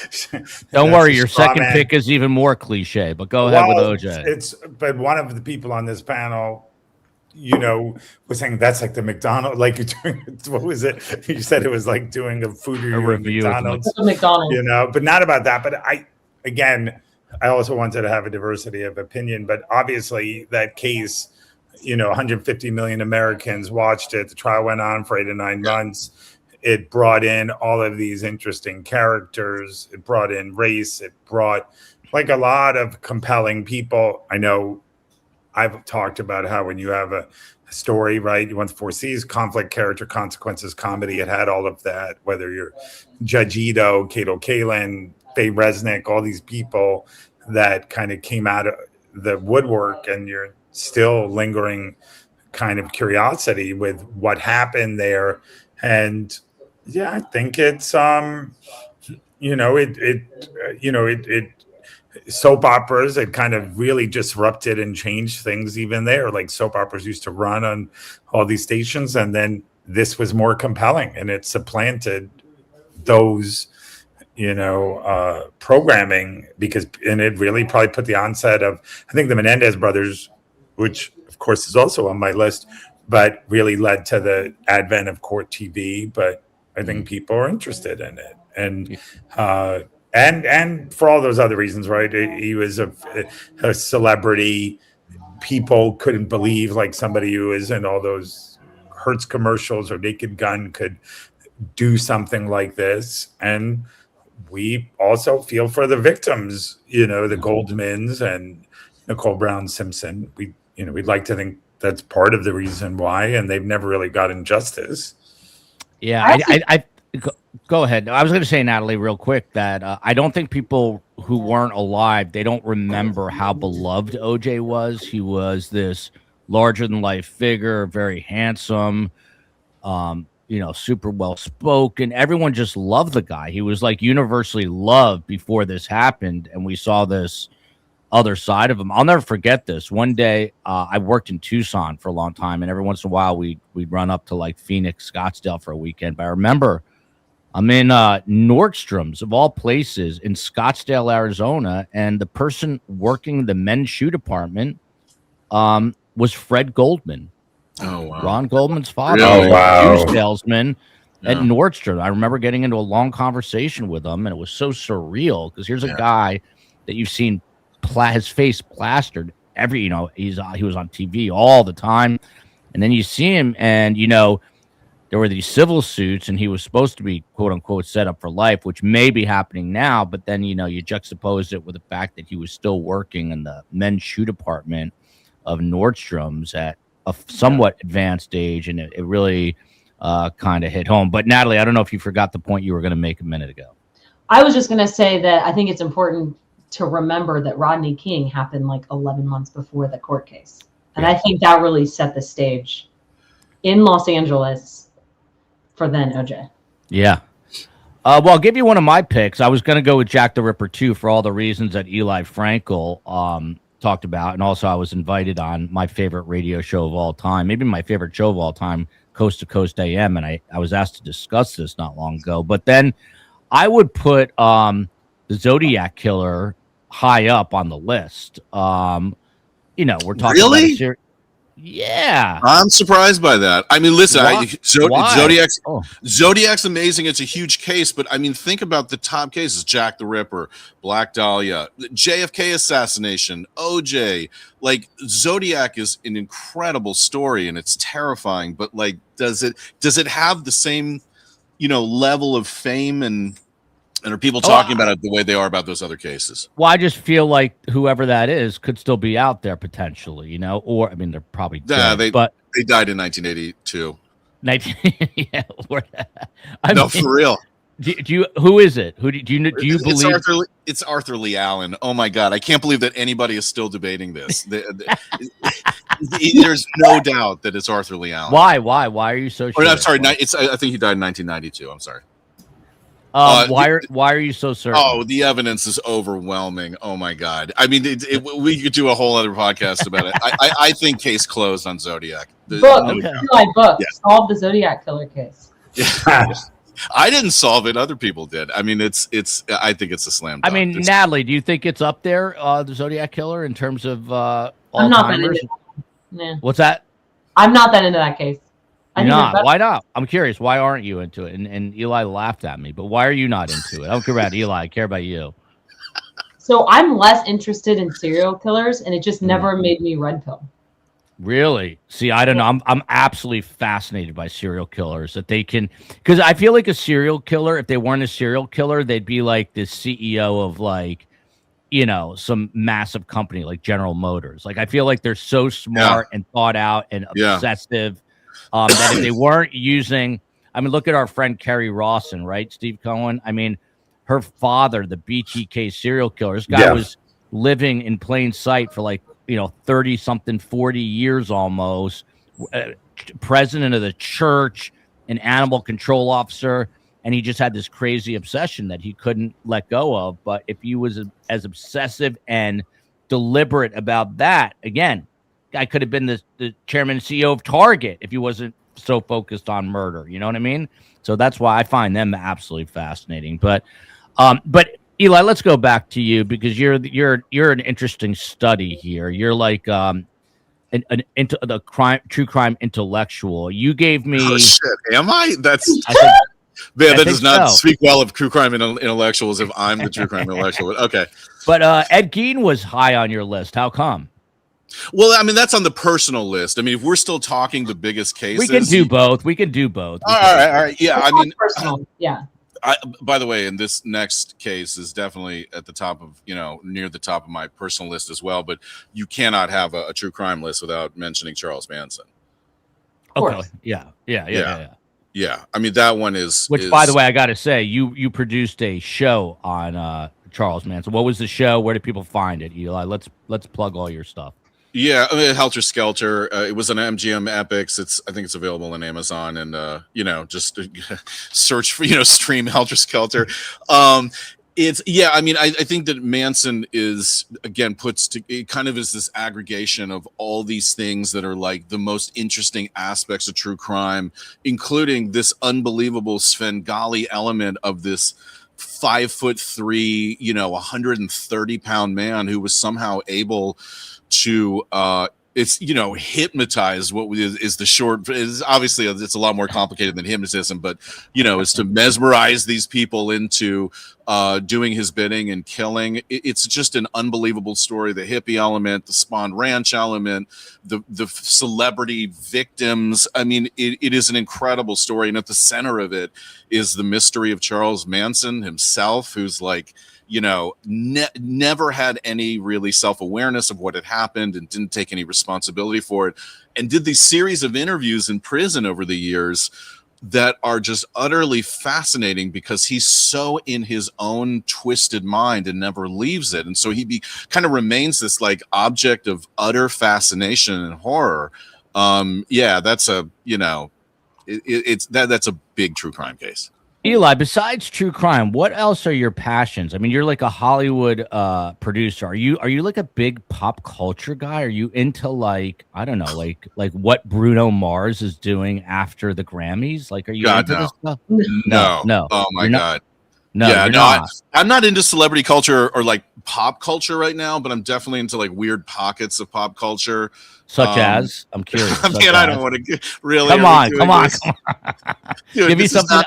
Don't worry. Your second pick is even more cliche, but go ahead with OJ. But one of the people on this panel, was saying that's like the McDonald's, like you're doing, what was it? You said it was like doing a food review at McDonald's. But not about that. But I also wanted to have a diversity of opinion, but obviously that case, 150 million Americans watched it. The trial went on for 8 to 9 months. It brought in all of these interesting characters. It brought in race. It brought like a lot of compelling people. I know I've talked about how when you have a story, right, you want to foresee conflict, character, consequences, comedy. It had all of that, whether you're Judge Ito, Cato Kalin, Faye Resnick, all these people that kind of came out of the woodwork, and you're still lingering kind of curiosity with what happened there. And I think it's soap operas, it kind of really disrupted and changed things even there. Like soap operas used to run on all these stations, and then this was more compelling and it supplanted those programming, and it really probably put the onset of, I think, the Menendez brothers, which of course is also on my list, but really led to the advent of court TV. But I think people are interested in it, and for all those other reasons, right? He was a celebrity. People couldn't believe, like, somebody who is in all those Hertz commercials or Naked Gun could do something like this. And we also feel for the victims, the Goldmans and Nicole Brown Simpson. We'd like to think that's part of the reason why, and they've never really gotten justice. Yeah, I go ahead. I was going to say, Natalie, real quick, that I don't think people who weren't alive, they don't remember how beloved OJ was. He was this larger than life figure, very handsome, super well spoken. Everyone just loved the guy. He was like universally loved before this happened, and we saw this other side of him. I'll never forget this. One day, I worked in Tucson for a long time, and every once in a while we'd run up to like Phoenix, Scottsdale for a weekend. But I remember I'm in Nordstrom's, of all places, in Scottsdale, Arizona, and the person working the men's shoe department was Fred Goldman. Oh, wow. Ron Goldman's father. Really? Was a shoe salesman at Nordstrom. I remember getting into a long conversation with him, and it was so surreal because here's a guy that you've seen his face plastered he was on TV all the time, and then you see him, and there were these civil suits, and he was supposed to be quote unquote set up for life, which may be happening now. But then, you juxtapose it with the fact that he was still working in the men's shoe department of Nordstrom's at a somewhat advanced age, and it really kind of hit home. But Natalie, I don't know if you forgot the point you were going to make a minute ago. I was just going to say that I think it's important to remember that Rodney King happened like 11 months before the court case. And I think that really set the stage in Los Angeles for then OJ. Yeah. Well, I'll give you one of my picks. I was going to go with Jack the Ripper too, for all the reasons that Eli Frankel talked about. And also I was invited on my favorite radio show of all time, maybe my favorite show of all time, Coast to Coast AM. And I was asked to discuss this not long ago. But then I would put the Zodiac Killer high up on the list. We're talking really? about yeah. I'm surprised by that. I mean, listen, Why? Zodiac's amazing. It's a huge case, but I mean, think about the top cases: Jack the Ripper, Black Dahlia, JFK assassination, OJ. Like, Zodiac is an incredible story, and it's terrifying. But like, does it have the same, level of fame and are people talking about it the way they are about those other cases? Well, I just feel like whoever that is could still be out there potentially, or I mean, they're probably dead, but they died in 1982. Yeah, for real. Do you? Who is it? Who do you believe? It's Arthur Lee Allen. Oh my God, I can't believe that anybody is still debating this. There's no doubt that it's Arthur Lee Allen. Why are you so sure? I'm sorry. I think he died in 1992. I'm sorry. Why are you so certain? Oh, the evidence is overwhelming. Oh my God. I mean, we could do a whole other podcast about it. I think case closed on Zodiac. Solve the Zodiac Killer case. Yeah. I didn't solve it. Other people did. I mean, I think it's a slam dunk. I mean, Natalie, do you think it's up there, the Zodiac Killer, in terms of I'm not that into that. Nah. What's that? I'm not that into that case. Why not? I'm curious. Why aren't you into it? And Eli laughed at me, but why are you not into it? I don't care about Eli. I care about you. So I'm less interested in serial killers, and it just never made me red pill. Really? See, I don't know. I'm absolutely fascinated by serial killers, that they can, because I feel like a serial killer, if they weren't a serial killer, they'd be like the CEO of like, some massive company like General Motors. Like, I feel like they're so smart and thought out and obsessive. That if they weren't using, I mean, look at our friend Kerry Rawson, right? Steve Cohen. I mean, her father, the BTK serial killer, this guy was living in plain sight for like, 30 something, 40 years almost, president of the church, an animal control officer. And he just had this crazy obsession that he couldn't let go of. But if he was as obsessive and deliberate about that, again, I could have been the chairman and CEO of Target if he wasn't so focused on murder. You know what I mean? So that's why I find them absolutely fascinating. But Eli, let's go back to you, because you're an interesting study here. You're like into the true crime intellectual. You gave me. Oh shit! Am I? That does not speak well of true crime intellectuals if I'm the true crime intellectual. Okay. But Ed Gein was high on your list. How come? Well, I mean, that's on the personal list. I mean, if we're still talking the biggest cases, we can do both. All right. Yeah, I mean, personal. Yeah. By the way, in this next case is definitely at the top of, near the top of my personal list as well. But you cannot have a true crime list without mentioning Charles Manson. Okay. Yeah. I mean, that one is. Which, by the way, I got to say, you produced a show on Charles Manson. What was the show? Where do people find it, Eli? Let's plug all your stuff. Yeah, I mean, Helter Skelter. It was on MGM Epics. I think it's available on Amazon, and just search for stream Helter Skelter. I mean, I think that Manson is, again, it kind of is this aggregation of all these things that are like the most interesting aspects of true crime, including this unbelievable Svengali element of this 5'3", 130-pound man who was somehow able to hypnotize what is the short is obviously it's a lot more complicated than hypnotism, but is to mesmerize these people into doing his bidding and killing. It's just an unbelievable story. The hippie element, the Spawn Ranch element, the celebrity victims. I mean, it is an incredible story. And at the center of it is the mystery of Charles Manson himself, who's like, you know, never had any really self-awareness of what had happened and didn't take any responsibility for it, and did these series of interviews in prison over the years that are just utterly fascinating because he's so in his own twisted mind and never leaves it. And so he kind of remains this like object of utter fascination and horror. Yeah, that's a, you know, that's a big true crime case. Eli, besides true crime, what else are your passions? I mean, you're like a Hollywood producer. Are you like a big pop culture guy? Are you into like, I don't know, like what Bruno Mars is doing after the Grammys? Like, are you into this stuff? No. Oh my God. No, yeah, you're no, not. I'm not into celebrity culture or like pop culture right now, but I'm definitely into like weird pockets of pop culture. Such as, I'm curious. Man, I don't want to really. Come on. Dude, give me something.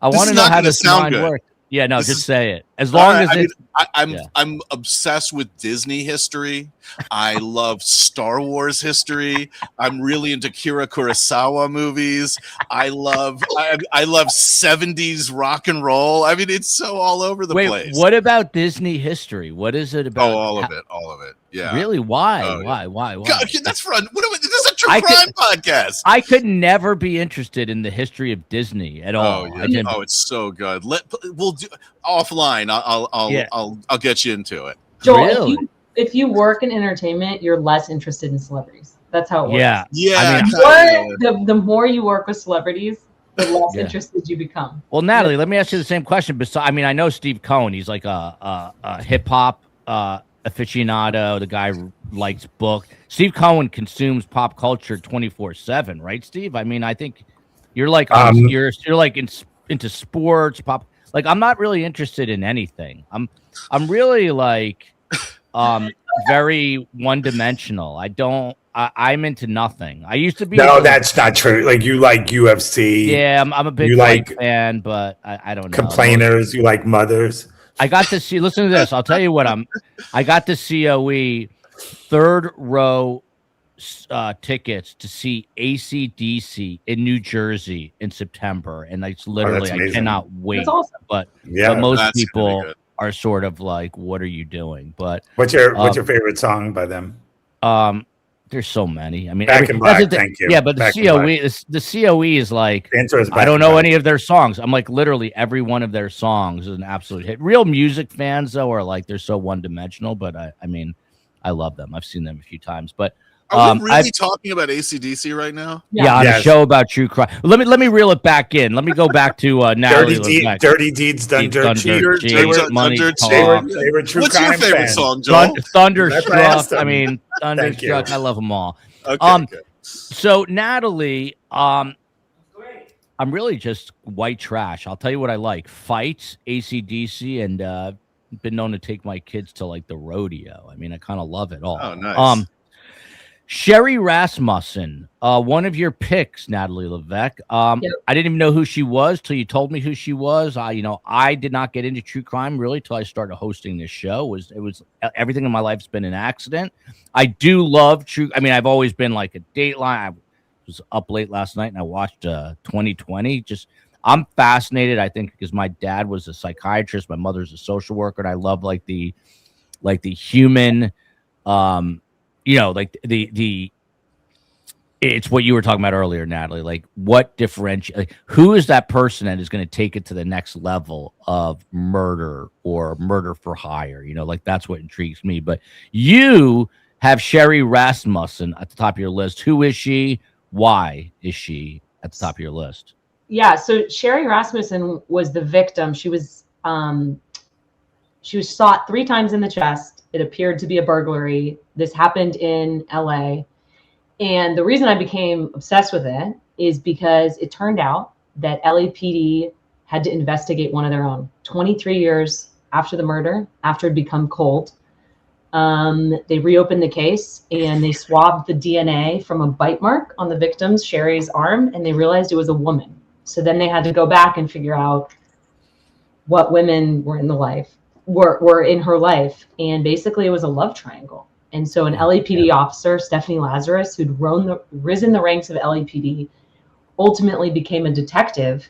I want to know how this mind works. Yeah, no, just say it. As long as I'm obsessed with Disney history. I love Star Wars history. I'm really into Kira Kurosawa movies. I love 70s rock and roll. I mean, it's so all over the place. What about Disney history? What is it about? Oh, all of it. Yeah. Really? Why? Oh, Why? yeah. Why? God, that's fun. This is a true crime podcast. I could never be interested in the history of Disney at all. Oh, yeah. It's so good. We'll do offline. I'll get you into it. Joel, really? if you work in entertainment, you're less interested in celebrities. That's how it works. Yeah. I mean, the more you work with celebrities, the less interested you become. Well, Natalie, let me ask you the same question. I mean, I know Steve Cohen. He's like a hip hop aficionado. The guy likes book. Steve Cohen consumes pop culture 24/7, right, Steve? I mean, I think you're like you're like into sports, pop. Like, I'm not really interested in anything. I'm really like very one-dimensional. I'm into nothing. I used to be. No, that's not true. Like, you like UFC. Yeah, I'm a big fight fan, but I don't know. Complainers. You like mothers. I got to see. Listen to this. I'll tell you what. I got the COE third row tickets to see AC/DC in New Jersey in September, and it's literally I cannot wait. That's awesome. But most people are sort of like, "What are you doing?" But what's your favorite song by them? There's so many. I mean, Back in Black. Thank you. Yeah, but the COE is like, I don't know any of their songs. I'm like, literally every one of their songs is an absolute hit. Real music fans though are like, they're so one dimensional, but I mean, I love them. I've seen them a few times, but. Are we really talking about AC/DC right now? Yeah, on a show about true crime. Let me reel it back in. Let me go back to Natalie. Dirty Deeds Done Dirt Cheap. Money Talk. What's your favorite song, Joel? Thunderstruck. I mean, Thunderstruck. I love them all. Okay, good. So Natalie, I'm really just white trash. I'll tell you what I like: fights, AC/DC, and been known to take my kids to like the rodeo. I mean, I kind of love it all. Oh, nice. Sherry Rasmussen, one of your picks, Natalie Levesque. I didn't even know who she was till you told me who she was. I did not get into true crime really till I started hosting this show. It was everything in my life's been an accident. I do love true. I mean, I've always been like a Dateline. I was up late last night and I watched 2020. I'm fascinated. I think because my dad was a psychiatrist, my mother's a social worker, and I love like the human. Like it's what you were talking about earlier, Natalie. Like, what differentiate? Who is that person that is going to take it to the next level of murder or murder for hire? Like that's what intrigues me. But you have Sherry Rasmussen at the top of your list. Who is she? Why is she at the top of your list? Yeah. So Sherry Rasmussen was the victim. She was shot 3 times in the chest. It appeared to be a burglary. This happened in LA. And the reason I became obsessed with it is because it turned out that LAPD had to investigate one of their own. 23 years after the murder, after it had become cold, they reopened the case and they swabbed the DNA from a bite mark on the victim's, Sherry's arm, and they realized it was a woman. So then they had to go back and figure out what women were in her life. And basically it was a love triangle. And so an LAPD officer, Stephanie Lazarus, who'd risen the ranks of LAPD, ultimately became a detective.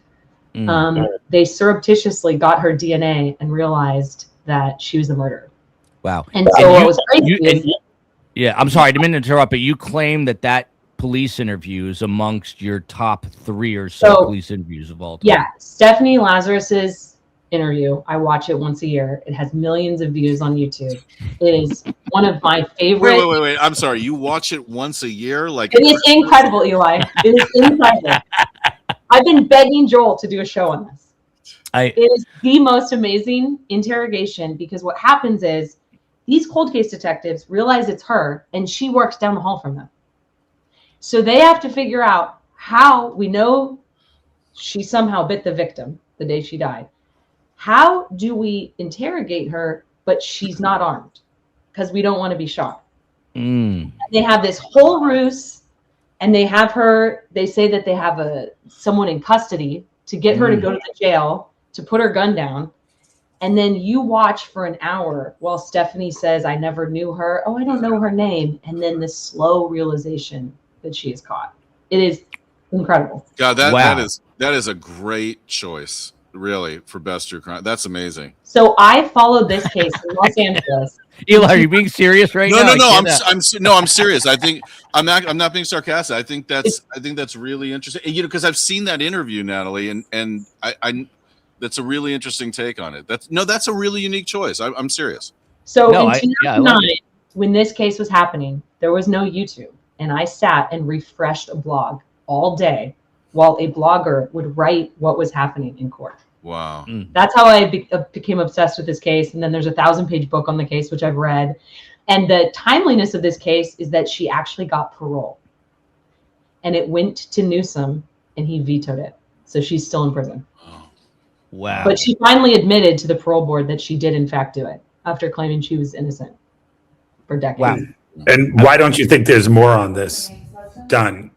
They surreptitiously got her DNA and realized that she was the murderer. Wow. And so what was crazy I'm sorry, I didn't mean to interrupt, but you claim that police interview is amongst your top 3 or so police interviews of all time. Yeah, Stephanie Lazarus's interview, I watch it once a year. It has millions of views on YouTube. It is one of my favorite. Wait. I'm sorry. You watch it once a year? Like, it is incredible, Eli. It is incredible. I've been begging Joel to do a show on this. It is the most amazing interrogation, because what happens is these cold case detectives realize it's her, and she works down the hall from them. So they have to figure out how. We know she somehow bit the victim the day she died. How do we interrogate her, but she's not armed? Because we don't want to be shot. They have this whole ruse, and they have her. They say that they have someone in custody to get her to go to the jail, to put her gun down. And then you watch for an hour while Stephanie says, I never knew her. Oh, I don't know her name. And then this slow realization that she is caught. It is incredible. God, that is a great choice, really, for best true crime. That's amazing. So I followed this case in Los Angeles. Eli, are you being serious right now? I'm serious. I think I'm not being sarcastic. I think that's really interesting. You know, because I've seen that interview, Natalie, and I that's a really interesting take on it. That's a really unique choice. I'm serious. So in 2009, when this case was happening, there was no YouTube, and I sat and refreshed a blog all day while a blogger would write what was happening in court. Wow. That's how I became obsessed with this case. And then there's a 1,000-page book on the case, which I've read. And the timeliness of this case is that she actually got parole. And it went to Newsom, and he vetoed it. So she's still in prison. Wow. But she finally admitted to the parole board that she did, in fact, do it after claiming she was innocent for decades. Wow. And why don't you think there's more on this done,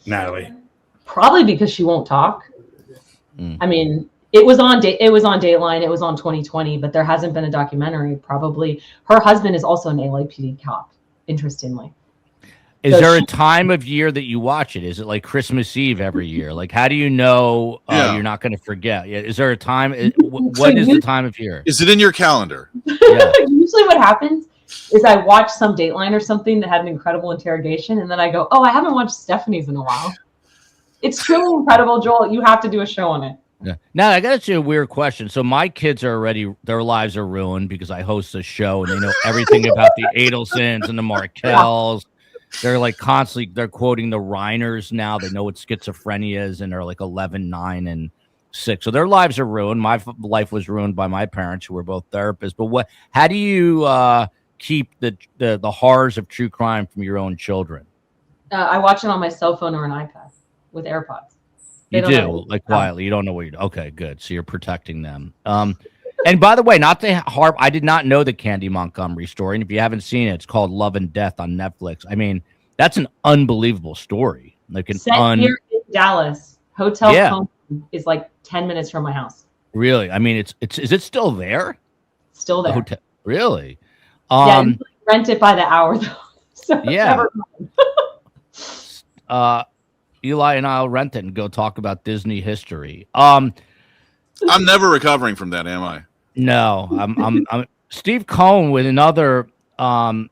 Natalie? Probably because she won't talk. I mean, it was on Dateline, it was on 2020, but there hasn't been a documentary. Probably her husband is also an LAPD cop, interestingly. Is there a time of year that you watch it? Is it like Christmas Eve every year? Like, how do you know you're not going to forget? Is there a time? What is the time of year? Is it in your calendar? Yeah. Usually what happens is I watch some Dateline or something that had an incredible interrogation, and then I go, oh, I haven't watched Stephanie's in a while. It's truly incredible, Joel. You have to do a show on it. Yeah. Now, I got to ask you a weird question. So my kids are their lives are ruined because I host a show, and they know everything about the Adelsons and the Markells. They're like constantly, they're quoting the Reiners now. They know what schizophrenia is, and they're like 11, 9, and 6. So their lives are ruined. My life was ruined by my parents, who were both therapists. But how do you keep the horrors of true crime from your own children? I watch it on my cell phone or an iPad with AirPods. You do, like quietly. You don't know what you're. Okay, good. So you're protecting them. And by the way, not to harp, I did not know the Candy Montgomery story. And if you haven't seen it, it's called Love and Death on Netflix. I mean, that's an unbelievable story. Like here in Dallas, Hotel Home is like 10 minutes from my house. Really? I mean, is it still there? Still there. Really? You rent it by the hour though. So yeah. Eli and I'll rent it and go talk about Disney history. I'm never recovering from that, am I? No, I'm Steve Cohen with another, another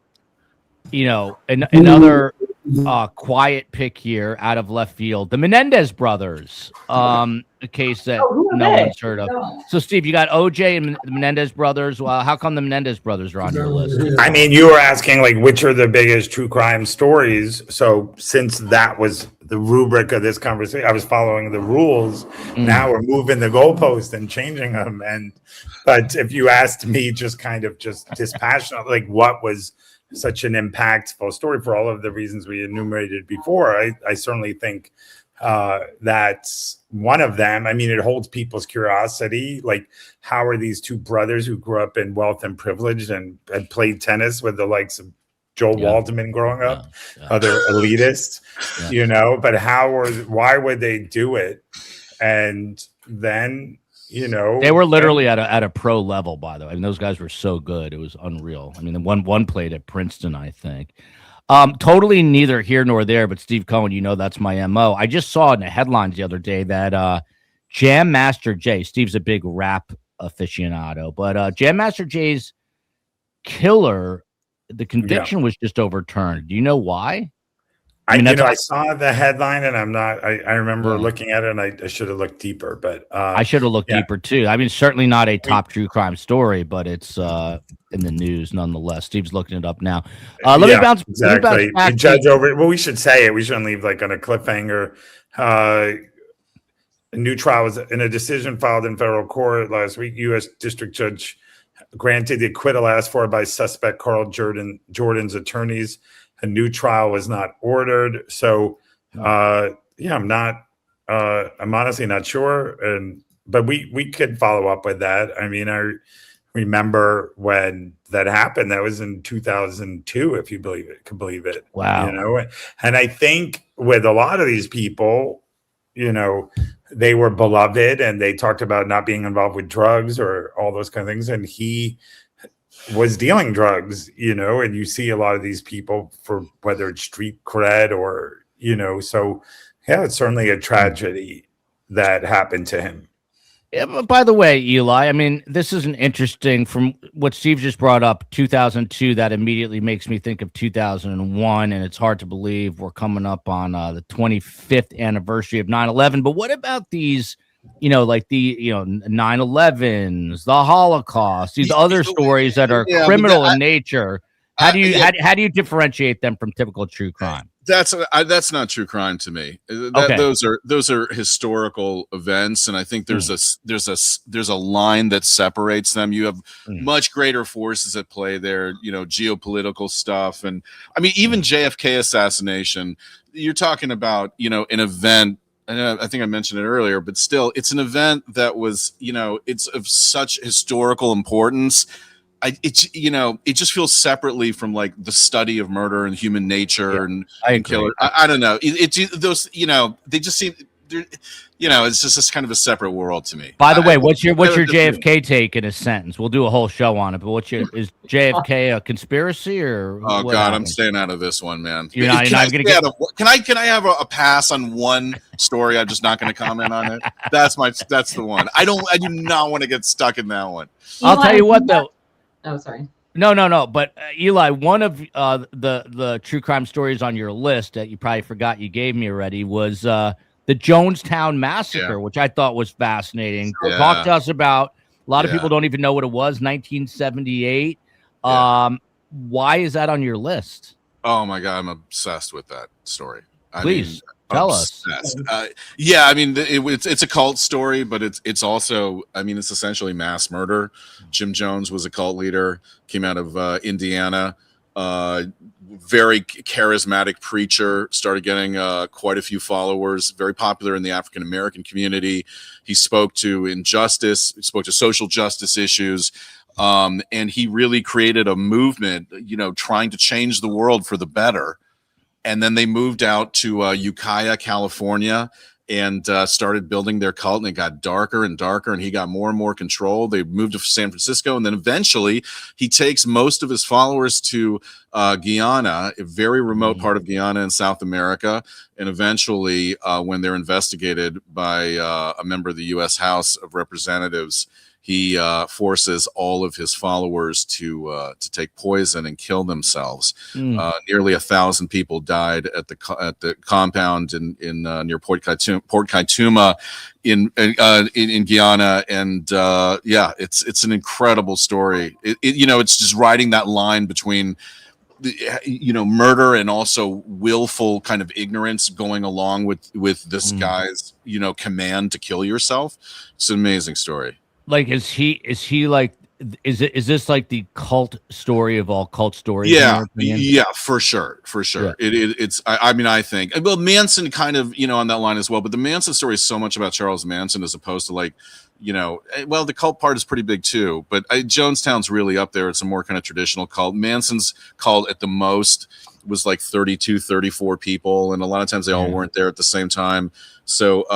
quiet pick here out of left field. The Menendez brothers, a case that no one's heard of. So, Steve, you got OJ and the Menendez brothers. Well, how come the Menendez brothers are on your list? I mean, you were asking like which are the biggest true crime stories. So, since that was the rubric of this conversation, I was following the rules. Now we're moving the goalpost and changing them. But if you asked me, just dispassionate, like what was such an impactful story for all of the reasons we enumerated before, I certainly think that's one of them. I mean, it holds people's curiosity. Like, how are these two brothers who grew up in wealth and privilege and had played tennis with the likes of Joel Waldman growing up, other elitists, but why would they do it? And then you know, They were literally at a pro level, by the way. I mean, those guys were so good. It was unreal. I mean, the one played at Princeton, I think. Totally neither here nor there, but Steve Cohen, you know that's my MO. I just saw in the headlines the other day that Jam Master Jay, Steve's a big rap aficionado, but Jam Master Jay's killer, the conviction was just overturned. Do you know why? I saw the headline and I remember looking at it and I should have looked deeper, but I should have looked deeper too. I mean, certainly not a top true crime story, but it's in the news nonetheless. Steve's looking it up now. Let me bounce back. Judge over. Well, we should say it. We shouldn't leave like on a cliffhanger. A new trial was in a decision filed in federal court last week. U.S. District Judge granted the acquittal asked for by suspect Carl Jordan's attorneys. A new trial was not ordered. So, I'm honestly not sure. But we could follow up with that. I mean, I remember when that happened. That was in 2002, if you can believe it. Wow. You know, and I think with a lot of these people, you know, they were beloved and they talked about not being involved with drugs or all those kind of things. And he was dealing drugs, you know, and you see a lot of these people for whether it's street cred or, you know, so yeah, it's certainly a tragedy that happened to him. Yeah, but by the way, Eli, I mean, this is an interesting, from what Steve just brought up, 2002, that immediately makes me think of 2001, and it's hard to believe we're coming up on the 25th anniversary of 9/11. But what about these, you know, like the, you know, 9/11s, the Holocaust, these other stories that are criminal in nature? How do you differentiate them from typical true crime? That's not true crime to me. Those are historical events, and I think there's a line that separates them. You have much greater forces at play there, you know, geopolitical stuff, and I mean even JFK assassination. You're talking about, you know, an event. And I think I mentioned it earlier, but still, it's an event that was, you know, it's of such historical importance. It just feels separately from like the study of murder and human nature and killer. I don't know. It's those, you know, they just seem, you know, it's just this kind of a separate world to me. By the way, what's your JFK take in a sentence? We'll do a whole show on it, but is JFK a conspiracy or? Oh God, happened? I'm staying out of this one, man. You're not going to get. Can I have a pass on one story? I'm just not going to comment on it. That's the one. I do not want to get stuck in that one. I'll tell you what though. Oh, sorry. No. But Eli, one of the true crime stories on your list that you probably forgot you gave me already was the Jonestown Massacre, which I thought was fascinating. Yeah. Talk to us about. A lot of people don't even know what it was. 1978. Yeah. Why is that on your list? Oh my God, I'm obsessed with that story. Please. Tell us. Yeah, I mean, it's a cult story, but it's also, I mean, it's essentially mass murder. Jim Jones was a cult leader, came out of Indiana, very charismatic preacher, started getting quite a few followers, very popular in the African American community. He spoke to injustice, he spoke to social justice issues, and he really created a movement, you know, trying to change the world for the better. And then they moved out to Ukiah, California, and started building their cult. And it got darker and darker, and he got more and more control. They moved to San Francisco, and then eventually he takes most of his followers to Guyana, a very remote part of Guyana in South America. And eventually, when they're investigated by a member of the U.S. House of Representatives, he forces all of his followers to take poison and kill themselves. Nearly 1,000 people died at the compound in near Port Kaituma in Guyana, and it's an incredible story. It's just riding that line between murder and also willful kind of ignorance going along with this guy's command to kill yourself. It's an amazing story. Like, is this like the cult story of all cult stories? Yeah, for sure. Yeah. It's I think, well, Manson kind of, on that line as well, but the Manson story is so much about Charles Manson as opposed to like, well, the cult part is pretty big too, but Jonestown's really up there. It's a more kind of traditional cult. Manson's cult at the most was like 32, 34 people, and a lot of times they all weren't there at the same time. So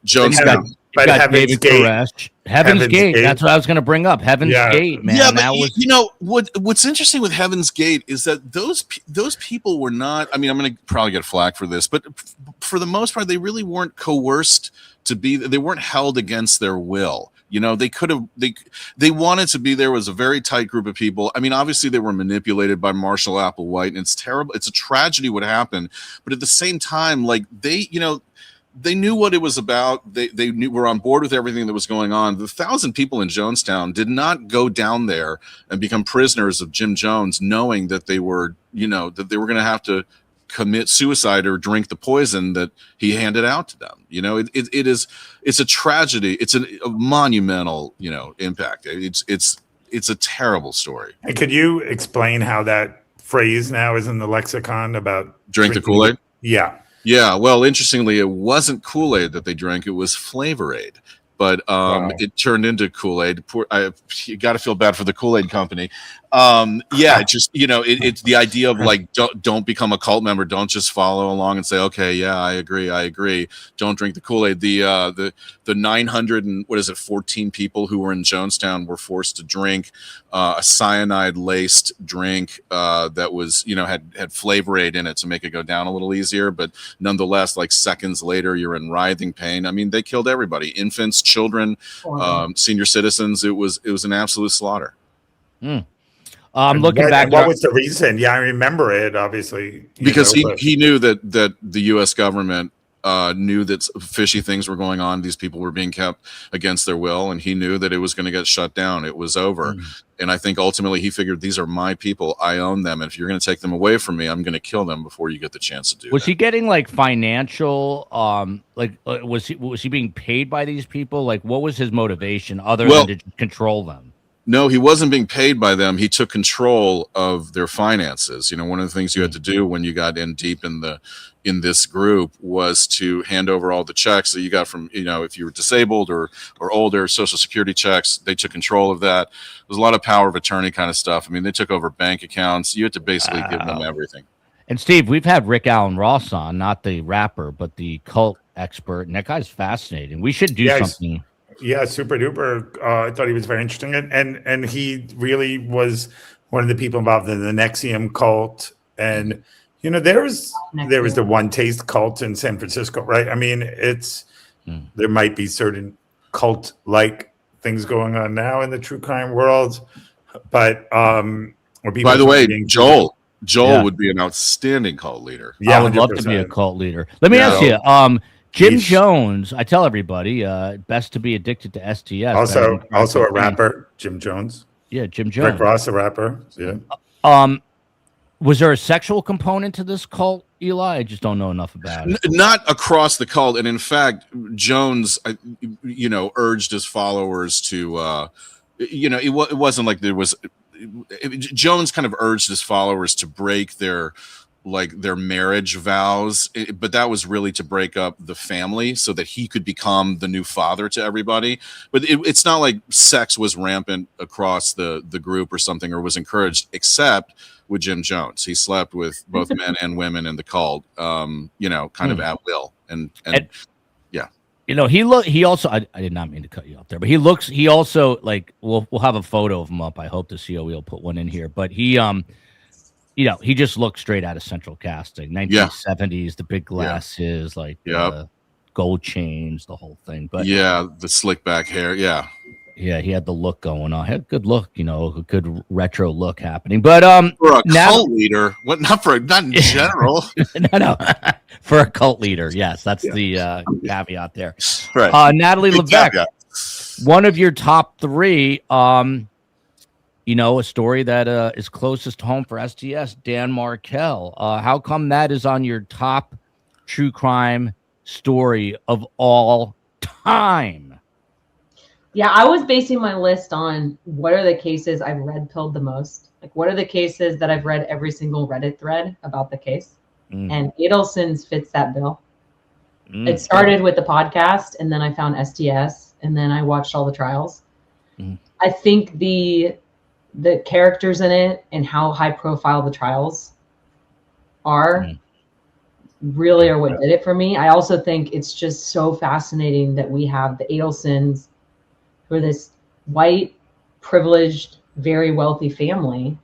Jonestown. But got Heaven's David Gate. Koresh. Heaven's Gate. That's what I was going to bring up. Heaven's Gate, man. Yeah, but that was... you know what's interesting with Heaven's Gate is that those people were not. I mean, I'm going to probably get flack for this, but for the most part, they really weren't coerced to be. They weren't held against their will. You know, they could have. They wanted to be there. Was a very tight group of people. I mean, obviously they were manipulated by Marshall Applewhite, and it's terrible. It's a tragedy what happened. But at the same time, like they knew what it was about. They were on board with everything that was going on. The 1,000 people in Jonestown did not go down there and become prisoners of Jim Jones, knowing that they were, that they were going to have to commit suicide or drink the poison that he handed out to them. It's a tragedy. It's a monumental, impact. It's a terrible story. And could you explain how that phrase now is in the lexicon about drink the Kool-Aid? Yeah. Yeah, well, interestingly, it wasn't Kool-Aid that they drank; it was Flavor Aid. But it turned into Kool-Aid. You got to feel bad for the Kool-Aid company. It's just it's the idea of like don't become a cult member. Don't just follow along and say, okay, yeah, I agree. Don't drink the Kool-Aid. The 914 people who were in Jonestown were forced to drink a cyanide-laced drink that was had Flavor Aid in it to make it go down a little easier. But nonetheless, like seconds later, you're in writhing pain. I mean, they killed everybody: infants, children, senior citizens. It was an absolute slaughter. I'm looking back. What was the reason? Yeah, I remember it, obviously. Because he knew that the U.S. government knew that fishy things were going on. These people were being kept against their will, and he knew that it was going to get shut down. It was over. And I think ultimately he figured, these are my people. I own them. And if you're going to take them away from me, I'm going to kill them before you get the chance to do Was that. he getting like financial, was he being paid by these people? Like, what was his motivation other than to control them? No, he wasn't being paid by them. He took control of their finances. One of the things you had to do when you got in deep in this group was to hand over all the checks that you got from, if you were disabled or older, Social Security checks. They took control of that. There's a lot of power of attorney kind of stuff. I mean, they took over bank accounts. You had to basically give them everything. And Steve, we've had Rick Allen Ross on, not the rapper, but the cult expert. And that guy's fascinating. We should do something. Yeah, super duper. I thought he was very interesting, and he really was one of the people involved in the NXIVM cult. And there was the One Taste cult in San Francisco, right? I mean, there might be certain cult-like things going on now in the true crime world, but by the way, Joel would be an outstanding cult leader. Yeah, I would love to be a cult leader. Let me ask you. Jim Jones, I tell everybody, best to be addicted to STS. Also a rapper, Jim Jones. Yeah, Jim Jones. Rick Ross, a rapper. Yeah. Was there a sexual component to this cult, Eli? I just don't know enough about it. Not across the cult, and in fact, Jones, urged his followers to, it wasn't like there was. Jones kind of urged his followers to break their marriage vows, but that was really to break up the family so that he could become the new father to everybody. But it's not like sex was rampant across the group or something, or was encouraged, except with Jim Jones. He slept with both men and women in the cult, kind of at will. And yeah. He also, I did not mean to cut you off there, but he also like, we'll have a photo of him up. I hope the COE will put one in here, but he just looked straight out of Central Casting, 1970s, the big glasses, the gold chains, the whole thing. But the slick back hair, he had the look going on. Had a good look, a good retro look happening. But for a cult leader, not in general. no, for a cult leader, yes, that's the caveat there. Right, Natalie Levesque, one of your top three. A story that is closest home for STS, Dan Markel. How come that is on your top true crime story of all time? Yeah, I was basing my list on what are the cases I've red pilled the most. Like, what are the cases that I've read every single Reddit thread about the case? And Adelson's fits that bill. It started with the podcast, and then I found STS, and then I watched all the trials. I think the characters in it and how high profile the trials are really are what did it for me. I also think it's just so fascinating that we have the Adelsons, who are this white, privileged, very wealthy family.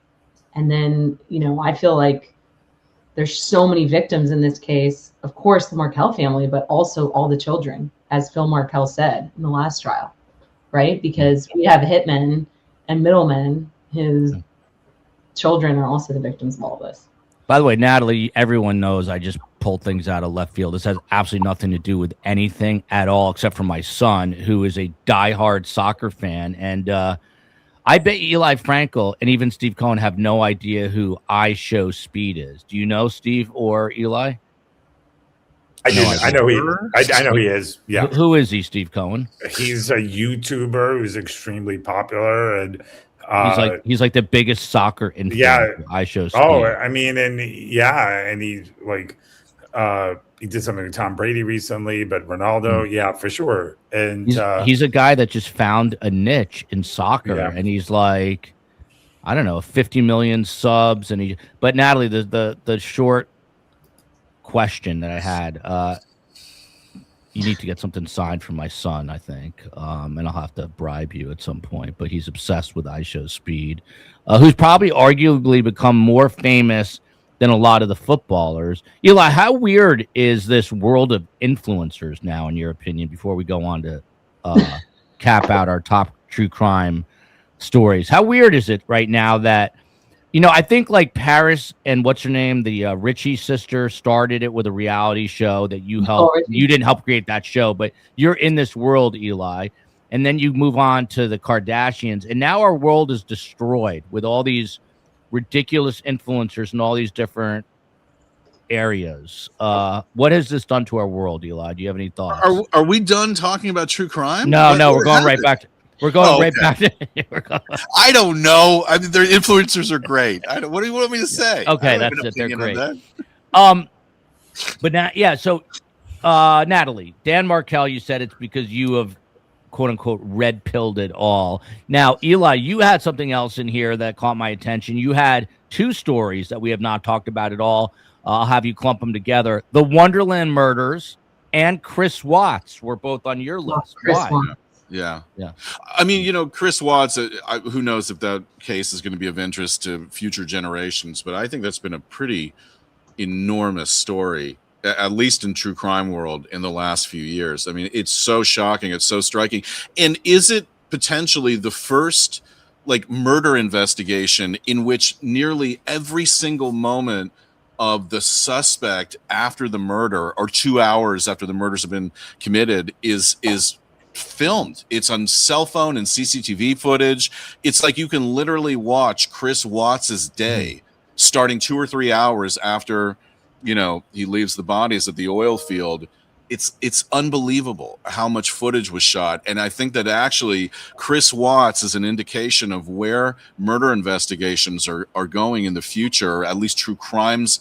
And then, I feel like there's so many victims in this case. Of course, the Markel family, but also all the children, as Phil Markel said in the last trial, right? Because we have hitmen and middlemen whose children are also the victims of all this. By the way, Natalie, everyone knows I just pulled things out of left field. This has absolutely nothing to do with anything at all, except for my son, who is a diehard soccer fan. And I bet Eli Frankel and even Steve Cohen have no idea who I Show Speed is. Do you know Steve or Eli? I know he is. Yeah. Who is he, Steve Cohen? He's a YouTuber who's extremely popular, and he's like the biggest soccer influencer. Yeah. I Show Speed. Oh, I mean, and he's like he did something with Tom Brady recently, but Ronaldo, yeah, for sure. And he's a guy that just found a niche in soccer, and he's like, I don't know, 50 million subs, and but Natalie, the short question that I had, you need to get something signed from my son, I think, and I'll have to bribe you at some point, but he's obsessed with I Show Speed, who's probably arguably become more famous than a lot of the footballers. Eli, how weird is this world of influencers now, in your opinion, before we go on to cap out our top true crime stories? How weird is it right now that, I think like Paris and what's her name, the Richie sister, started it with a reality show that you helped. You didn't help create that show, but you're in this world, Eli. And then you move on to the Kardashians. And now our world is destroyed with all these ridiculous influencers in all these different areas. What has this done to our world, Eli? Do you have any thoughts? Are we done talking about true crime? No, we're going right back to back to I don't know. I mean, their influencers are great. What do you want me to say? Okay, that's it. They're great. But now, so Natalie, Dan Markel, you said it's because you have quote unquote red pilled it all. Now, Eli, you had something else in here that caught my attention. You had two stories that we have not talked about at all. I'll have you clump them together. The Wonderland murders and Chris Watts were both on your list. Why? Yeah. I mean, Chris Watts, who knows if that case is going to be of interest to future generations, but I think that's been a pretty enormous story, at least in true crime world, in the last few years. I mean, it's so shocking. It's so striking. And is it potentially the first murder investigation in which nearly every single moment of the suspect after the murder, or 2 hours after the murders have been committed, is filmed? It's on cell phone and CCTV footage. It's like you can literally watch Chris Watts's day starting 2 or 3 hours after he leaves the bodies at the oil field. It's unbelievable how much footage was shot. And I think that actually Chris Watts is an indication of where murder investigations are going in the future, or at least true crimes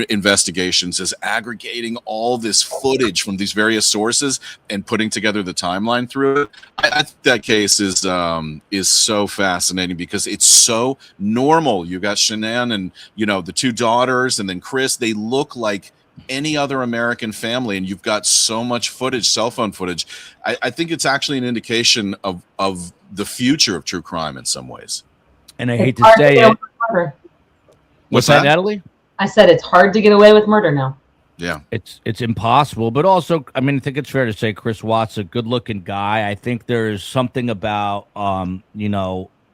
investigations, is aggregating all this footage from these various sources and putting together the timeline through it. I think that case is so fascinating because it's so normal. You got Shanann and, the two daughters, and then Chris, they look like any other American family, and you've got so much footage, cell phone footage. I think it's actually an indication of the future of true crime in some ways. And I hate to say it. What's that, Natalie? I said it's hard to get away with murder now. Yeah, it's impossible. But also, I mean, I think it's fair to say Chris Watts, a good-looking guy. I think there's something about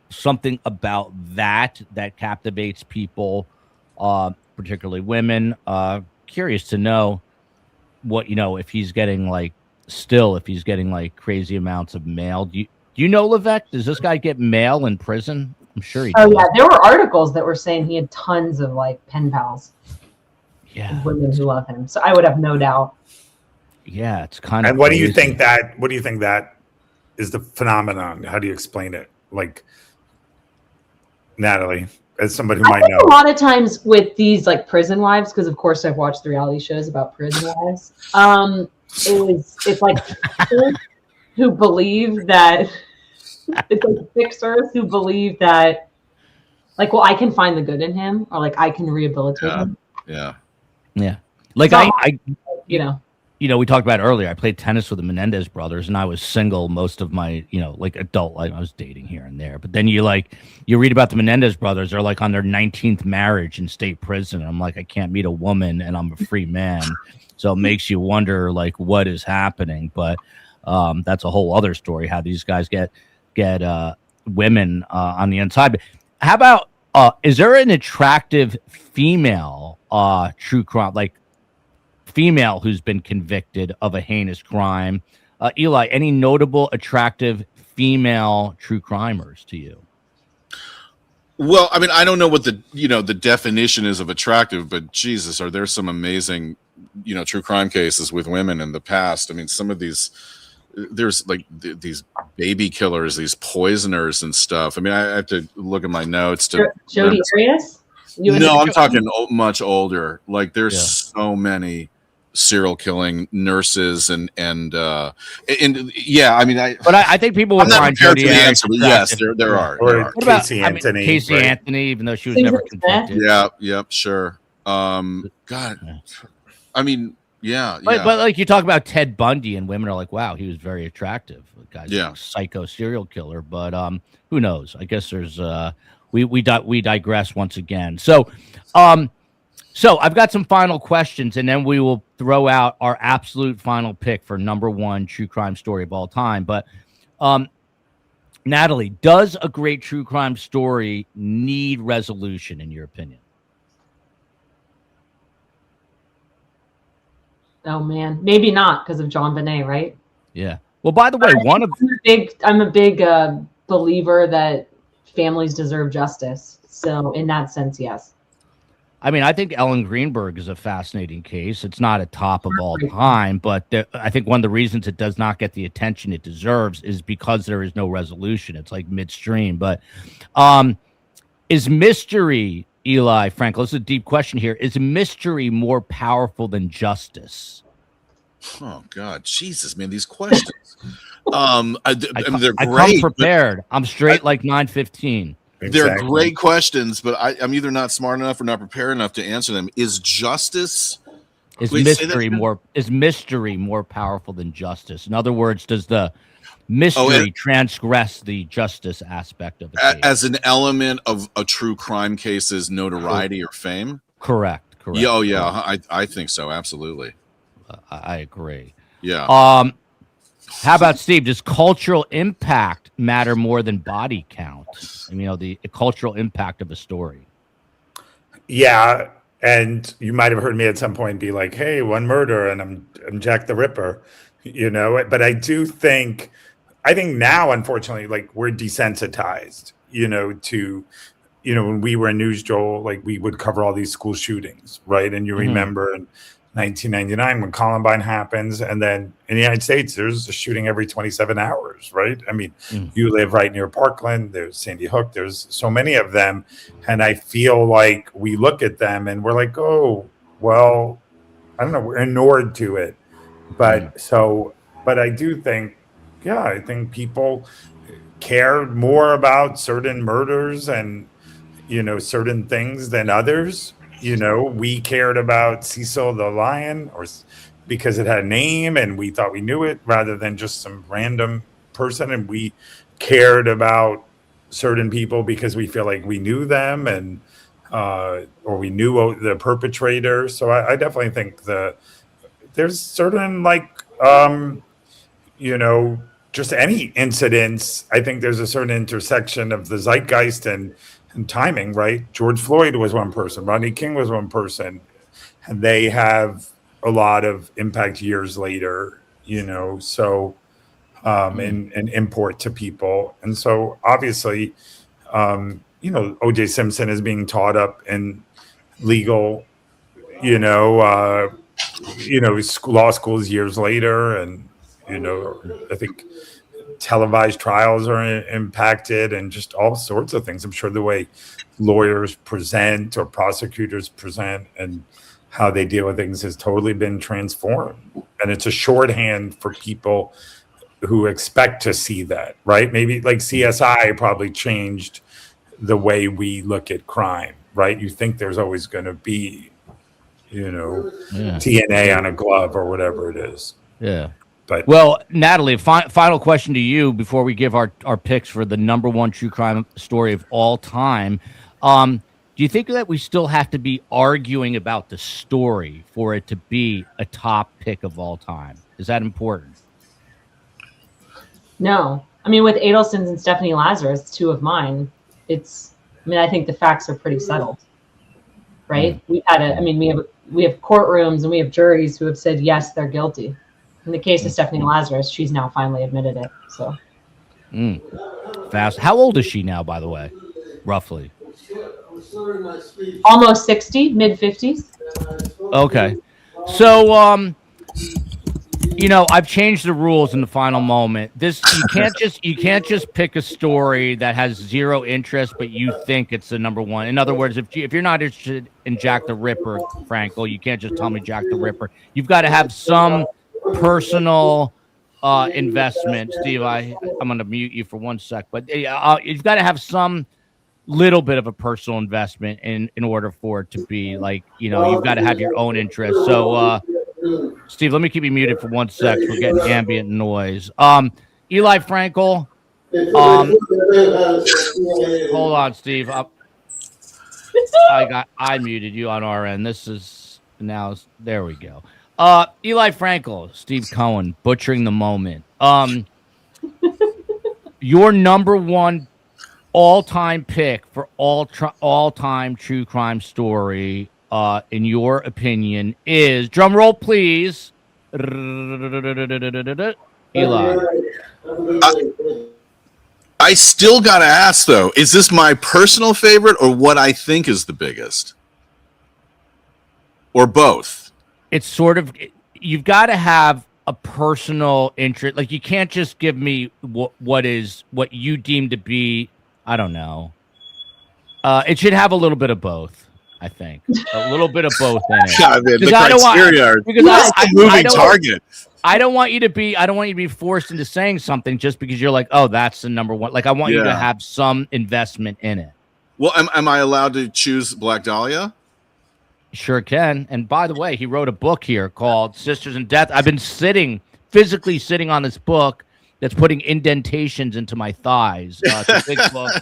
something about that captivates people, particularly women. Curious to know what if he's getting crazy amounts of mail. Do you know, Levesque? Does this guy get mail in prison? I'm sure he does. Oh yeah, there were articles that were saying he had tons of pen pals. Yeah, women who love him. So I would have no doubt. Yeah, it's kind of. And what do you think that is the phenomenon? How do you explain it? Natalie, as somebody who might know. A lot of times with these prison wives, because of course I've watched the reality shows about prison wives. It's who believe that it's fixers who believe that I can find the good in him, or I can rehabilitate him. Yeah. Like you know. We talked about it earlier. I played tennis with the Menendez brothers, and I was single most of my, like adult life. I was dating here and there, but then you read about the Menendez brothers. They're like on their 19th marriage in state prison. I'm like, I can't meet a woman, and I'm a free man. So it makes you wonder, like, what is happening. But that's a whole other story. How these guys get women on the inside. But how about is there an attractive female true crime, like female who's been convicted of a heinous crime? Eli, any notable attractive female true crimers to you? Well, I mean, I don't know what the definition is of attractive, but Jesus, are there some amazing, true crime cases with women in the past? I mean, some of these, there's like these baby killers, these poisoners and stuff. I mean, I have to look at my notes to. Jodi Arias? No, I'm talking much older. Like, there's so many serial killing nurses and yeah, I mean, I think people would find Jodi Arias. Yes, there are. Or Casey Anthony. Casey Anthony, even though she was never convicted. Yeah, sure. God, I mean, yeah. But like you talk about Ted Bundy, and women are like, wow, he was very attractive. The guy's like psycho serial killer. But who knows? I guess there's we digress once again. So I've got some final questions, and then we will throw out our absolute final pick for number one true crime story of all time. But Natalie, does a great true crime story need resolution, in your opinion? Oh man, maybe not because of John Bonet, right? Yeah. Well, by the way, I'm a big believer that families deserve justice. So in that sense, yes. I mean, I think Ellen Greenberg is a fascinating case. It's not a top of all time, but I think one of the reasons it does not get the attention it deserves is because there is no resolution. It's like midstream. But is mystery, Eli Frankel, this is a deep question here, is mystery more powerful than justice? Oh, God. Jesus, man, these questions. They're great. I come prepared. I'm straight like 9:15. Exactly. They're great questions, but I'm either not smart enough or not prepared enough to answer them. Is mystery more powerful than justice? In other words, does the mystery transgress the justice aspect of it as an element of a true crime case's notoriety or fame? Correct. Yeah, oh yeah, I think so. Absolutely. I agree. Yeah. How about Steve? Does cultural impact matter more than body count? The cultural impact of a story. Yeah, and you might have heard me at some point be like, "Hey, one murder, and I'm Jack the Ripper," But I think now, unfortunately, like we're desensitized, to, when we were in news, Joel, like we would cover all these school shootings, right? And you remember in 1999 when Columbine happens, and then in the United States there's a shooting every 27 hours, right? I mean, you live right near Parkland, there's Sandy Hook, there's so many of them, and I feel like we look at them and we're like, oh well, I don't know, we're inured to it. But I do think, I think people care more about certain murders and certain things than others. We cared about Cecil the lion because it had a name and we thought we knew it rather than just some random person. And we cared about certain people because we feel like we knew them and or we knew the perpetrator. So I definitely think there's certain just any incidents. I think there's a certain intersection of the zeitgeist and timing, right? George Floyd was one person, Rodney King was one person, and they have a lot of impact years later, so and import to people. And so obviously, O.J. Simpson is being taught up in legal, law schools years later, and I think televised trials are impacted and just all sorts of things. I'm sure the way lawyers present or prosecutors present and how they deal with things has totally been transformed. And it's a shorthand for people who expect to see that, right? Maybe like CSI probably changed the way we look at crime, right? You think there's always going to be, TNA on a glove or whatever it is. Yeah. But well, Natalie, final question to you before we give our picks for the number one true crime story of all time. Do you think that we still have to be arguing about the story for it to be a top pick of all time? Is that important? No. I mean, with Adelson's and Stephanie Lazarus, two of mine, I think the facts are pretty settled, right? We have courtrooms and we have juries who have said, yes, they're guilty. In the case of Stephanie Lazarus, she's now finally admitted it. So fast. How old is she now, by the way, roughly? Almost 60, mid 50s. Okay. So, I've changed the rules in the final moment. You can't just pick a story that has zero interest, but you think it's the number one. In other words, if you're not interested in Jack the Ripper, Frankel, you can't just tell me Jack the Ripper. You've got to have some personal investment. Steve, I'm going to mute you for 1 sec, but you've got to have some little bit of a personal investment in order for it to be like, you've got to have your own interest. So, Steve, let me keep you muted for 1 sec. We're getting ambient noise. Eli Frankel. Hold on, Steve. I muted you on our end. This is now. There we go. Eli Frankel, Steve Cohen, butchering the moment. Your number one all-time pick for all-time true crime story, in your opinion, is, drum roll please, Eli. I still gotta ask though, is this my personal favorite or what I think is the biggest, or both? It's sort of, you've got to have a personal interest. Like, you can't just give me what you deem to be, I don't know. It should have a little bit of both, I think. A little bit of both in it. Yeah, man, the criteria are a moving target. I don't want you to be forced into saying something just because you're like, oh, that's the number one. Like, I want you to have some investment in it. Well, am I allowed to choose Black Dahlia? Sure can. And by the way, he wrote a book here called Sisters in Death. I've been physically sitting on this book that's putting indentations into my thighs. It's a big book.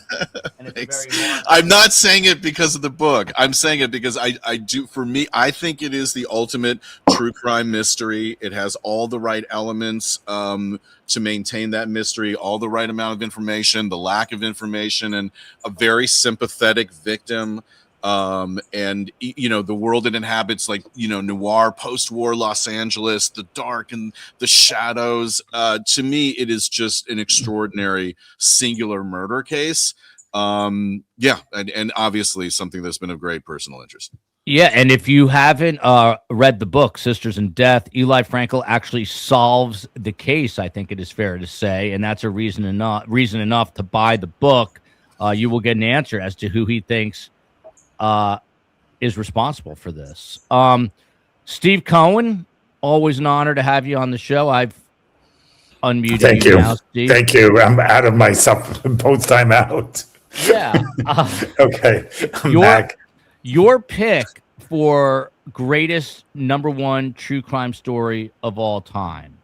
And it's very hard. I'm not saying it because of the book. I'm saying it because I do. For me, I think it is the ultimate true crime mystery. It has all the right elements to maintain that mystery, all the right amount of information, the lack of information, and a very sympathetic victim. And the world it inhabits, like, noir, post-war Los Angeles, the dark and the shadows. To me, it is just an extraordinary singular murder case. And obviously something that's been of great personal interest. Yeah, and if you haven't read the book Sisters in Death, Eli Frankel actually solves the case, I think it is fair to say, and that's a reason enough to buy the book. You will get an answer as to who he thinks is responsible for this. Steve Cohen, always an honor to have you on the show. I've unmuted Thank you now, Steve. Thank you. I'm out of my post time out. Yeah. Okay. I'm back. Your pick for greatest number one true crime story of all time.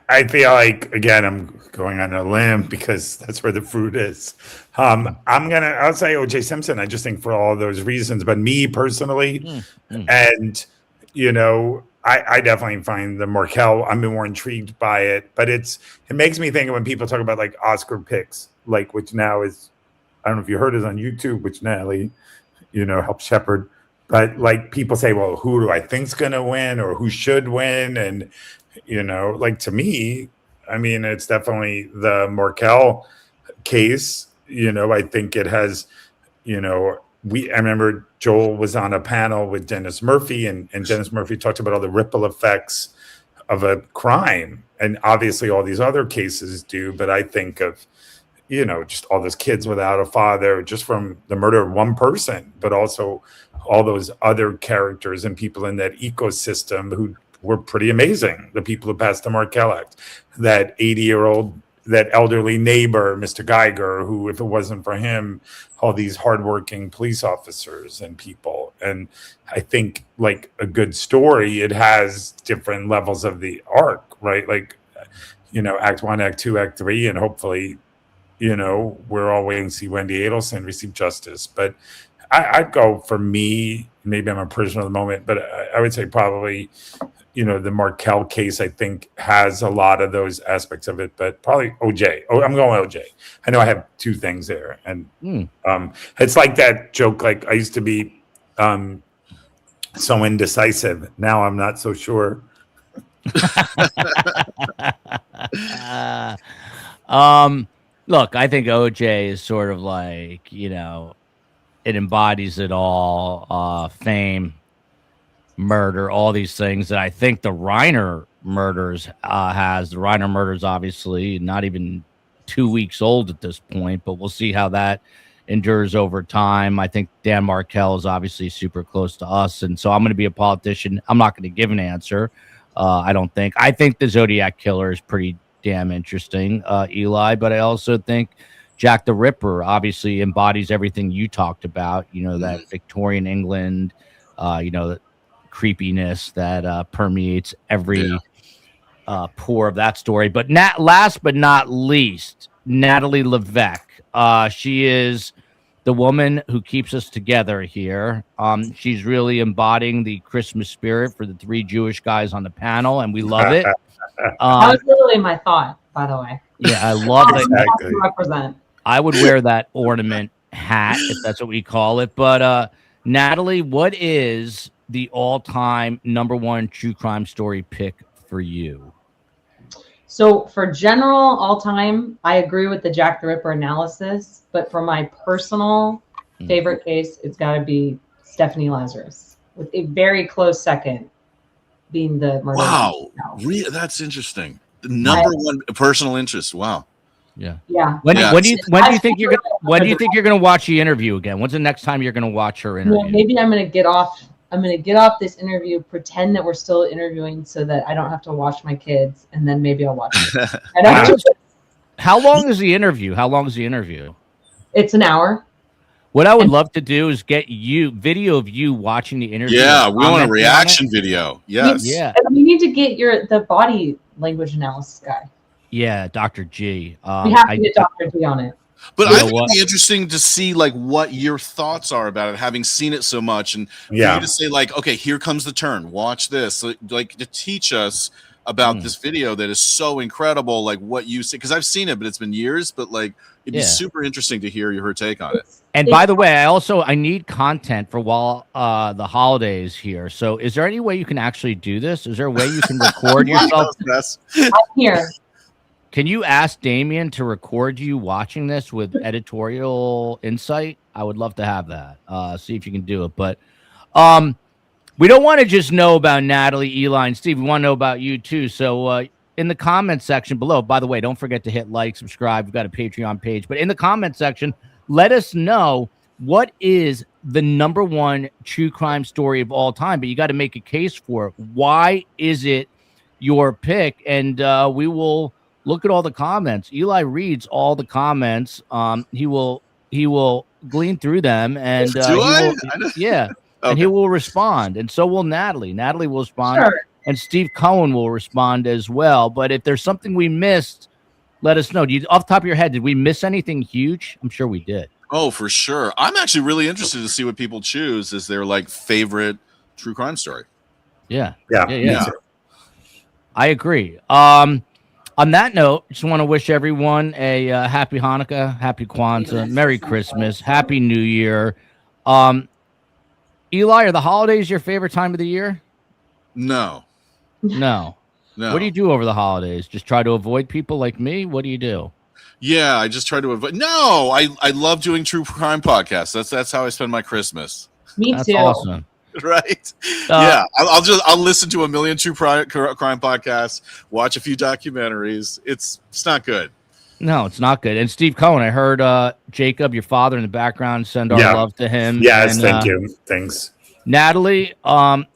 I feel like, again, I'm going on a limb because that's where the fruit is. I'll say O.J. Simpson. I just think for all those reasons, but me personally, and I definitely find the Markel. I'm more intrigued by it, but it makes me think of when people talk about like Oscar picks, like, which now is, I don't know if you heard it on YouTube, which Natalie, helped shepherd, but like people say, well, who do I think's going to win or who should win? And, like, to me, I mean, it's definitely the Markel case. I think it has, I remember Joel was on a panel with Dennis Murphy, and Dennis Murphy talked about all the ripple effects of a crime. And obviously all these other cases do, but I think of, just all those kids without a father, just from the murder of one person, but also all those other characters and people in that ecosystem who were pretty amazing. The people who passed the Markel Act, that 80-year-old, that elderly neighbor, Mr. Geiger, who, if it wasn't for him, all these hardworking police officers and people. And I think like a good story, it has different levels of the arc, right? Like, act 1, act 2, act 3, and hopefully, we're all waiting to see Wendy Adelson receive justice. But I'd go, for me, maybe I'm a prisoner of the moment, but I would say probably, the Markel case, I think, has a lot of those aspects of it, but probably OJ. Oh, I'm going OJ. I know I have two things there. And it's like that joke, like I used to be so indecisive. Now I'm not so sure. Look, I think OJ is sort of like, it embodies it all, fame, murder, all these things that I think the Reiner murders has. The Reiner murders, obviously, not even 2 weeks old at this point, but we'll see how that endures over time. I think Dan Markel is obviously super close to us, and so I'm going to be a politician. I'm not going to give an answer. I don't think. I think the Zodiac Killer is pretty damn interesting, Eli, but I also think Jack the Ripper obviously embodies everything you talked about, that Victorian England, the creepiness that permeates every pore of that story. But last but not least, Natalie Levesque. She is the woman who keeps us together here. She's really embodying the Christmas spirit for the three Jewish guys on the panel, and we love it. That was literally my thought, by the way. Yeah, I love it. Exactly. Represent. I would wear that ornament hat, if that's what we call it. But Natalie, what is the all-time #1 true crime story pick for you? So for general all-time, I agree with the Jack the Ripper analysis. But for my personal favorite case, it's got to be Stephanie Lazarus, with a very close second being the murder. Wow, that's interesting. The #1 personal interest. Wow. Yeah. When do you think you're gonna watch the interview again? When's the next time you're gonna watch her interview? Yeah, maybe I'm gonna get off this interview, pretend that we're still interviewing so that I don't have to watch my kids, and then maybe I'll watch it. How long is the interview? It's an hour. What I would love to do is get video of you watching the interview. Yeah, we want a reaction video. Yes. Yeah. We need to get the body language analysis guy. Yeah, Dr. G. We have to get Dr. G on it. But I think it'd be interesting to see like what your thoughts are about it, having seen it so much, and for you to say like, okay, here comes the turn. Watch this, like to teach us about this video that is so incredible. Like what you see, because I've seen it, but it's been years. But like, it'd be super interesting to hear her take on it. And by the way, I need content for while the holidays here. So, is there any way you can actually do this? Is there a way you can record yourself? I'm here. Can you ask Damien to record you watching this with editorial insight? I would love to have that. See if you can do it. But we don't want to just know about Natalie, Eli, and Steve. We want to know about you too. So in the comment section below, by the way, don't forget to hit like, subscribe. We've got a Patreon page. But in the comment section, let us know what is the #1 true crime story of all time. But you got to make a case for it. Why is it your pick? And we will look at all the comments. Eli reads all the comments. He will glean through them, and and he will respond. And so will Natalie. Natalie will respond, and Steve Cohen will respond as well. But if there's something we missed, let us know. Off the top of your head, did we miss anything huge? I'm sure we did. Oh, for sure. I'm actually really interested to see what people choose as their like favorite true crime story. Yeah. Yeah. I agree. On that note, just want to wish everyone a happy Hanukkah, happy Kwanzaa, Merry Christmas, Happy New Year. Eli, are the holidays your favorite time of the year? No. What do you do over the holidays? Just try to avoid people like me? What do you do? Yeah, I just try to avoid. No, I love doing true crime podcasts. That's how I spend my Christmas. Me That's too. Awesome. Right? I'll listen to a million true crime podcasts, watch a few documentaries. It's not good. No, it's not good. And Steve Cohen, I heard Jacob, your father, in the background. Send our love to him. Yes, and, thank you. Thanks. Natalie, one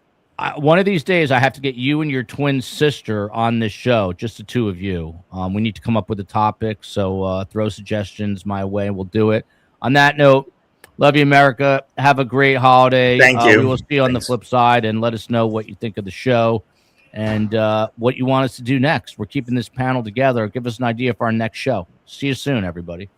of these days I have to get you and your twin sister on this show, just the two of you. We need to come up with a topic, so throw suggestions my way and we'll do it. On that note, Love you, America. Have a great holiday. Thank you. We will see you on the Thanks. flip side, and let us know what you think of the show and what you want us to do next. We're keeping this panel together. Give us an idea for our next show. See you soon, everybody.